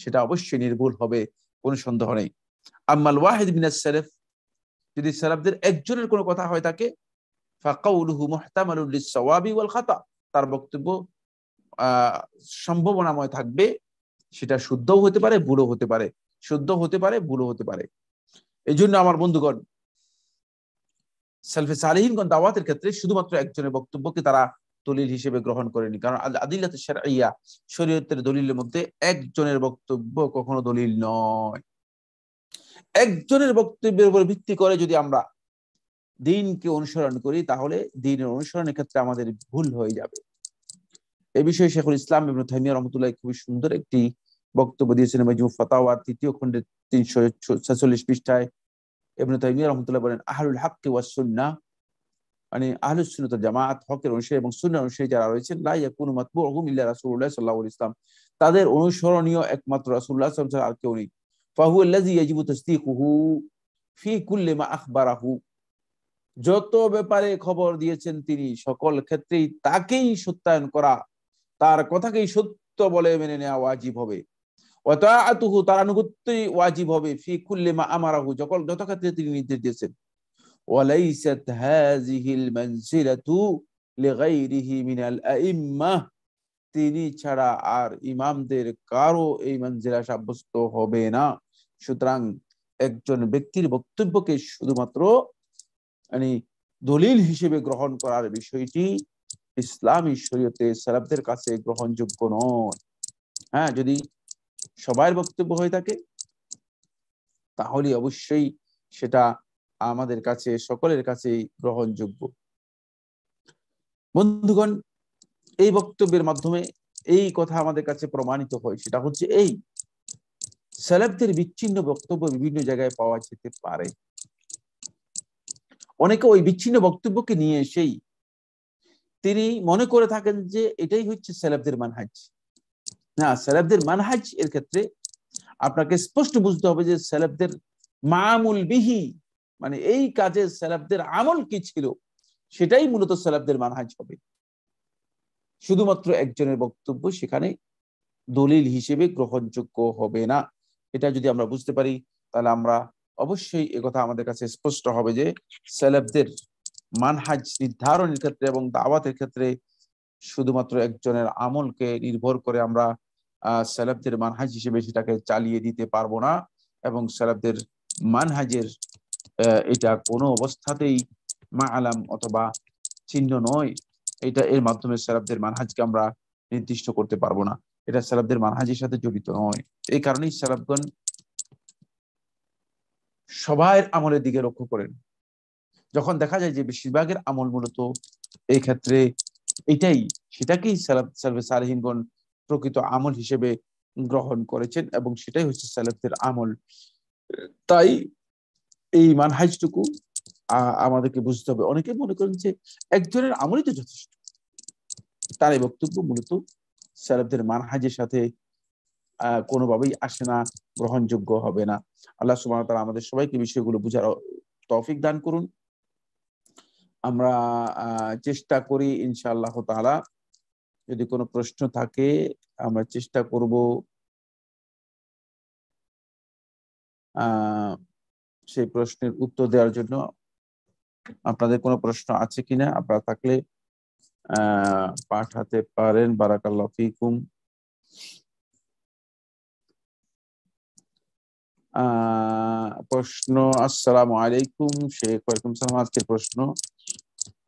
সেটা অবশ্যই নির্ভুল হবে, কোনো সন্দেহ নেই। আম্মাল ওয়াহিদ মিনাস সালাফ, যদি সালাফদের একজনের কোনো কথা হয় থাকে, ফাকাউলুহু মুহতামালুন লিস-সাওয়াবি ওয়াল খাতা, তার বক্তব্য সম্ভাবনাময় থাকবে, সেটা শুদ্ধও হতে পারে, ভুলও হতে পারে, শুদ্ধ হতে পারে, ভুলও হতে পারে। এই জন্য আমার বন্ধুগণ, সালফে সালেহিনগণ দাওয়াতের ক্ষেত্রে শুধুমাত্র একজনের বক্তব্যকে তারা দলিল হিসেবে গ্রহণ করেনি, কারণ আদিল্লাতু শারঈয়া, শরীয়তের দলিলের মধ্যে একজনের বক্তব্য কখনো দলিল নয়। একজনের বক্তব্যের উপর ভিত্তি করে যদি আমরা দ্বীনকে অনুসরণ করি তাহলে দ্বীনের অনুসরণের ক্ষেত্রে আমাদের ভুল হয়ে যাবে। এই বিষয়ে শেখুল ইসলাম ইবনে তাইমিয়া রাহমাতুল্লাহ খুবই সুন্দর একটি বক্তব্য দিয়েছেন মাজমু ফাতাওয়ার ৩য় খণ্ডের ৩৪৬ পৃষ্ঠায়। ইবনে তাইমিয়া রাহমাতুল্লাহ বলেন, আহলুল হাক্কি ওয়াস সুন্নাহ, মানে আহলুস সুন্নাত ওয়াল জামাআত, হকের অনুসারী এবং সুন্নাহর অনুসারী যারা রয়েছেন, লা ইয়াকুনু মাতবুউহুম ইল্লা রাসূলুল্লাহ সাল্লাল্লাহু আলাইহি ওয়াসাল্লাম, তাদের অনুসরণীয় একমাত্র রাসূলুল্লাহ সাল্লাল্লাহু আলাইহি ওয়াসাল্লাম আর কেউ নেই। ফাহুয়া আল্লাযী ইয়াজিবু তাসদীকুহু ফি কুল্লি মা আখবারাহু, যত ব্যাপারে খবর দিয়েছেন তিনি সকল ক্ষেত্রেই তাকেই সত্যায়ন করা, তার কথাকেই সত্য বলে মেনে নেওয়া ওয়াজিব হবে। ওয়া তাআতুহু, তার আনুগত্যই ওয়াজিব হবে, ফি কুল্লি মা আমারাহু, যত ক্ষেত্রে তিনি নির্দেশ দিয়েছেন। ওয়ালাইসাত হাযিহিল মানজিলাতু লিগাইরিহি মিনাল আইম্মাহ, তিনি ছাড়া আর ইমামদের কারো এই মানজিলা সাব্যস্ত হবে না। সুতরাং একজন ব্যক্তির বক্তব্যকে শুধুমাত্র মানে দলিল হিসেবে গ্রহণ করার বিষয়টি ইসলামী শরীয়তে সালাফদের কাছে গ্রহণযোগ্য নয়। হ্যাঁ, যদি সবার বক্তব্য হয়ে থাকে তাহলে অবশ্যই সেটা আমাদের কাছে সকলের কাছেই গ্রহণযোগ্য। বন্ধুগণ, এই বক্তব্যের মাধ্যমে এই কথা আমাদের কাছে প্রমাণিত হয়, সেটা হচ্ছে এই সালাফদের বিচ্ছিন্ন বক্তব্য বিভিন্ন জায়গায় পাওয়া যেতে পারে। অনেকে ওই বিচ্ছিন্ন বক্তব্যকে নিয়ে এসেই তিনি মনে করে থাকেন যে এটাই হচ্ছে সালাফদের মানহাজ। না, সালাফদের মানহাজ এর ক্ষেত্রে আপনাকে স্পষ্ট বুঝতে হবে যে সালাফদের মামুল বিহি, মানে এই কাজে সালাফদের আমল কি ছিল সেটাই মূলত সালাফদের মানহাজ হবে। শুধুমাত্র একজনের বক্তব্য সেখানে দলিল হিসেবে গ্রহণযোগ্য হবে না। এটা যদি আমরা বুঝতে পারি তাহলে আমরা অবশ্যই একথা আমাদের কাছে স্পষ্ট হবে যে সালাফদের মানহাজ নির্ধারণের ক্ষেত্রে এবং দাওয়াতের ক্ষেত্রে শুধুমাত্র একজনের আমলকে নির্ভর করে আমরা সালাফদের মানহাজ হিসেবে সেটাকে চালিয়ে দিতে পারবো না, এবং সালাফদের মানহাজের এটা কোনো অবস্থাতেই মাআলাম অথবা চিহ্ন নয়। এটা এর মাধ্যমে সালাফদের মানহাজকে আমরা নির্দিষ্ট করতে পারবো না, এটা সালাফদের মানহাজের সাথে জড়িত নয়। এই কারণেই সালাফগণ সবাই আমলের দিকে লক্ষ্য করেন। যখন দেখা যায় যে বেশিরভাগের আমল মূলত এই ক্ষেত্রে এটাই, সেটাকেই সালাফে সালেহিনগণ প্রকৃত আমল হিসেবে গ্রহণ করেছেন এবং সেটাই হচ্ছে সালাফদের আমল। তাই এই মানহাজটুকু আমাদেরকে বুঝতে হবে। অনেকে মনে করেন যে একজনের আমলই তো যথেষ্ট, তার এই বক্তব্য মূলত সালাফদের মানহাজের সাথে কোনোভাবেই আসে না, গ্রহণযোগ্য হবে না। আল্লাহ সুবহানাহু ওয়া তাআলা আমাদের সবাইকে বিষয়গুলো বুঝার তৌফিক দান করুন। আমরা চেষ্টা করি ইনশাআল্লাহ তাআলা, যদি কোনো প্রশ্ন থাকে আমরা চেষ্টা করব সেই প্রশ্নের উত্তর দেওয়ার জন্য। আপনাদের কোনো প্রশ্ন আছে কিনা আপনারা থাকলে পাঠাতে পারেন। বারাকাল্লাহু ফিকুম। প্রশ্ন, আসসালামু আলাইকুম শেখ। ওয়ালাইকুম সালাম। আজকের প্রশ্ন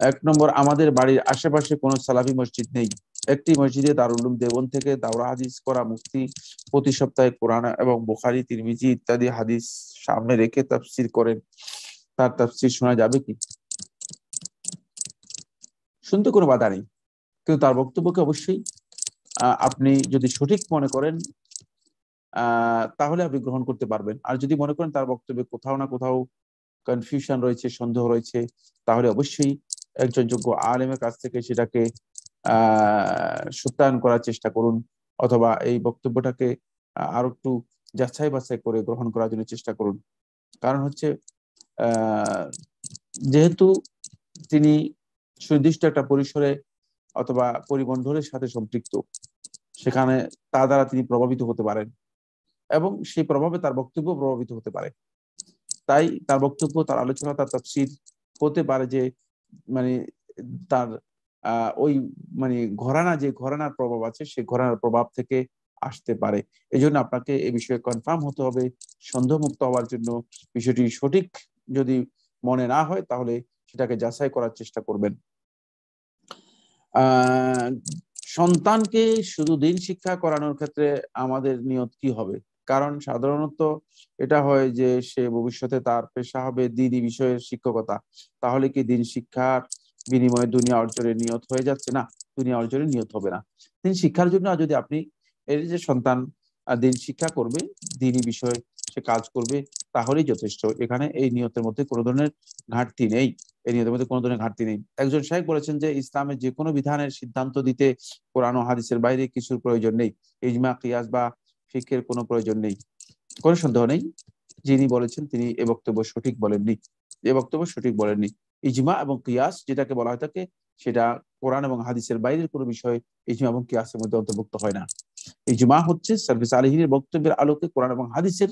১ নম্বর, আমাদের বাড়ির আশেপাশে কোনো সালাফি মসজিদ নেই। একটি মসজিদে দারুল উলুম দেওবন্দ থেকে দাওরা হাদিস করা মুফতি প্রতি সপ্তাহে কোরআন এবং বুখারী, তিরমিজি ইত্যাদি হাদিস সামনে রেখে তাফসীর করেন, তার তাফসীর শোনা যাবে কি? শুনতে কোনো বাধা নেই, কিন্তু তার বক্তব্যকে অবশ্যই আপনি যদি সঠিক মনে করেন তাহলে আপনি গ্রহণ করতে পারবেন। আর যদি মনে করেন তার বক্তব্যে কোথাও না কোথাও কনফিউশন রয়েছে, সন্দেহ রয়েছে, তাহলে অবশ্যই একজন যোগ্য আলেমের কাছ থেকে সেটাকে সত্যায়ন করার চেষ্টা করুন, অথবা এই বক্তব্যটাকে আরো একটু যাচাই বাছাই করে গ্রহণ করার জন্য চেষ্টা করুন। কারণ হচ্ছে যেহেতু তিনি সুনির্দিষ্ট একটা পরিসরে অথবা পরিমণ্ডলের সাথে সম্পৃক্ত, সেখানে তার দ্বারা তিনি প্রভাবিত হতে পারেন এবং সেই প্রভাবে তার বক্তব্য প্রভাবিত হতে পারে। তাই তার বক্তব্য, তার আলোচনা, তার তাফসীর হতে পারে যে মানে তার ওই মানে ঘরানার প্রভাব আছে, সেই ঘরানার প্রভাব থেকে আসতে পারে। এই জন্য আপনাকে এই বিষয়ে কনফার্ম হতে হবে। সন্দেহমুক্ত হওয়ার জন্য বিষয়টি সঠিক যদি মনে না হয় তাহলে সেটাকে যাচাই করার চেষ্টা করবেন। সন্তানকে শুধু দিন শিক্ষা করানোর ক্ষেত্রে আমাদের নিয়ত কি হবে? কারণ সাধারণত এটা হয় যে সে ভবিষ্যতে তার পেশা হবে দ্বীনি বিষয়ের শিক্ষকতা, তাহলে কি দিন শিক্ষার বিনিময়ে দুনিয়া অর্জনের নিয়ত হয়ে যাচ্ছে? না, দুনিয়া অর্জনের নিয়ত হবে না। দিন শিক্ষার জন্য যদি আপনি এর যে সন্তান দিন শিক্ষা করবে, দ্বীনি বিষয়ে সে কাজ করবে, তাহলেই যথেষ্ট। এখানে এই নিয়তের মধ্যে কোনো ধরনের ঘাটতি নেই, এই নিয়তের মধ্যে কোনো ধরনের ঘাটতি নেই। একজন শাইখ বলেছেন যে ইসলামের যে কোনো বিধানের সিদ্ধান্ত দিতে কোরআন ও হাদিসের বাইরে কিছুর প্রয়োজন নেই, ইজমা কিয়াস বা ফিকহের কোনো প্রয়োজন নেই। কোনো সন্দেহ নেই, যিনি বলেছেন তিনি এ বক্তব্য সঠিক বলেননি, এ বক্তব্য সঠিক বলেননি। ইজমা এবং কিয়াস যেটাকে বলা হয় থাকে, সেটা কোরআন এবং হাদিসের বাইরের কোনো বিষয় ইজমা এবং কিয়াসের মধ্যে অন্তর্ভুক্ত হয় না। ইজমা হচ্ছে সার্ভিস আলহীর বক্তব্যের আলোকে কোরআন এবং হাদিসের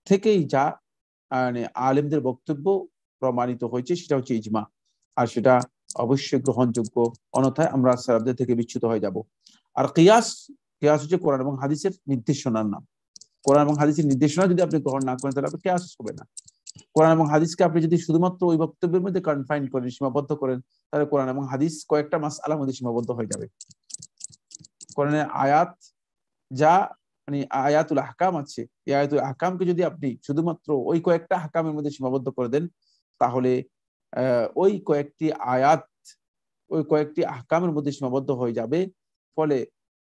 থেকেই যা মানে আলেমদের বক্তব্য প্রমাণিত হয়েছে, সেটা হচ্ছে ইজমা। আর সেটা অবশ্যই গ্রহণযোগ্য, অন্যথায় আমরা সালাফদের থেকে বিচ্যুত হয়ে যাব। আর কিয়াস, কিয়াস হচ্ছে কোরআন এবং হাদিসের নির্দেশনার নাম। কোরআন এবং হাদিসের নির্দেশনা যদি আপনি গ্রহণ না করেন, তাহলে আপনি কিয়াস হবে না। কোরআন এবং হাদিসকে আপনি যদি শুধুমাত্র ওই বক্তব্যের মধ্যে কনফাইন করেন, সীমাবদ্ধ করেন, তাহলে কোরআন এবং হাদিস কয়েকটা মাসআলার মধ্যে সীমাবদ্ধ হয়ে যাবে। কোরআনের আয়াত যা মানে আয়াতুল আহকাম আছে, এই আয়াতুল আহকামকে যদি আপনি শুধুমাত্র ওই কয়েকটা আহকামের মধ্যে সীমাবদ্ধ করে দেন, তাহলে ওই কয়েকটি আয়াত ওই কয়েকটি আহকামের মধ্যে সীমাবদ্ধ হয়ে যাবে। ফলে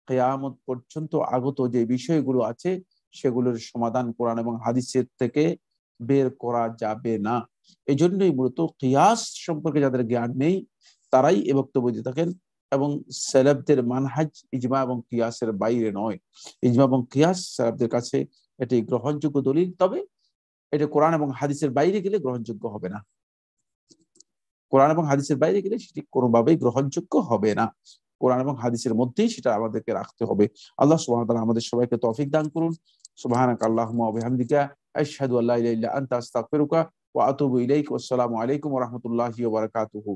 কিয়ামত পর্যন্ত আগত যে বিষয়গুলো আছে, সেগুলোর সমাধান কোরআন এবং হাদিসের থেকে বের করা যাবে না। এই জন্যই মূলত কিয়াস সম্পর্কে যাদের জ্ঞান নেই, তারাই এ বক্তব্য দিয়ে থাকেন। এবং সালাফদের মানহাজ ইজমা এবং কিয়াসের বাইরে নয়। ইজমা এবং কিয়াস সালাফদের কাছে এটি গ্রহণযোগ্য দলিল, তবে এটা কোরআন এবং হাদিসের বাইরে গেলে গ্রহণযোগ্য হবে না। কোরআন এবং হাদিসের বাইরে গেলে সেটি কোনোভাবেই গ্রহণযোগ্য হবে না। কোরআন এবং হাদিসের মধ্যেই সেটা আমাদেরকে রাখতে হবে। আল্লাহ সুবহানাহু ওয়া তাআলা আমাদের সবাইকে তৌফিক দান করুন। সুবহানাকা আল্লাহুম্মা ওয়া বিহামদিকা আশহাদু আল্লা ইলাহা ইল্লা আনতা আস্তাগফিরুকা ওয়া আতুবু ইলাইক। ওয়াসসালামু আলাইকুম ওয়া রাহমাতুল্লাহি ওয়া বারাকাতুহু।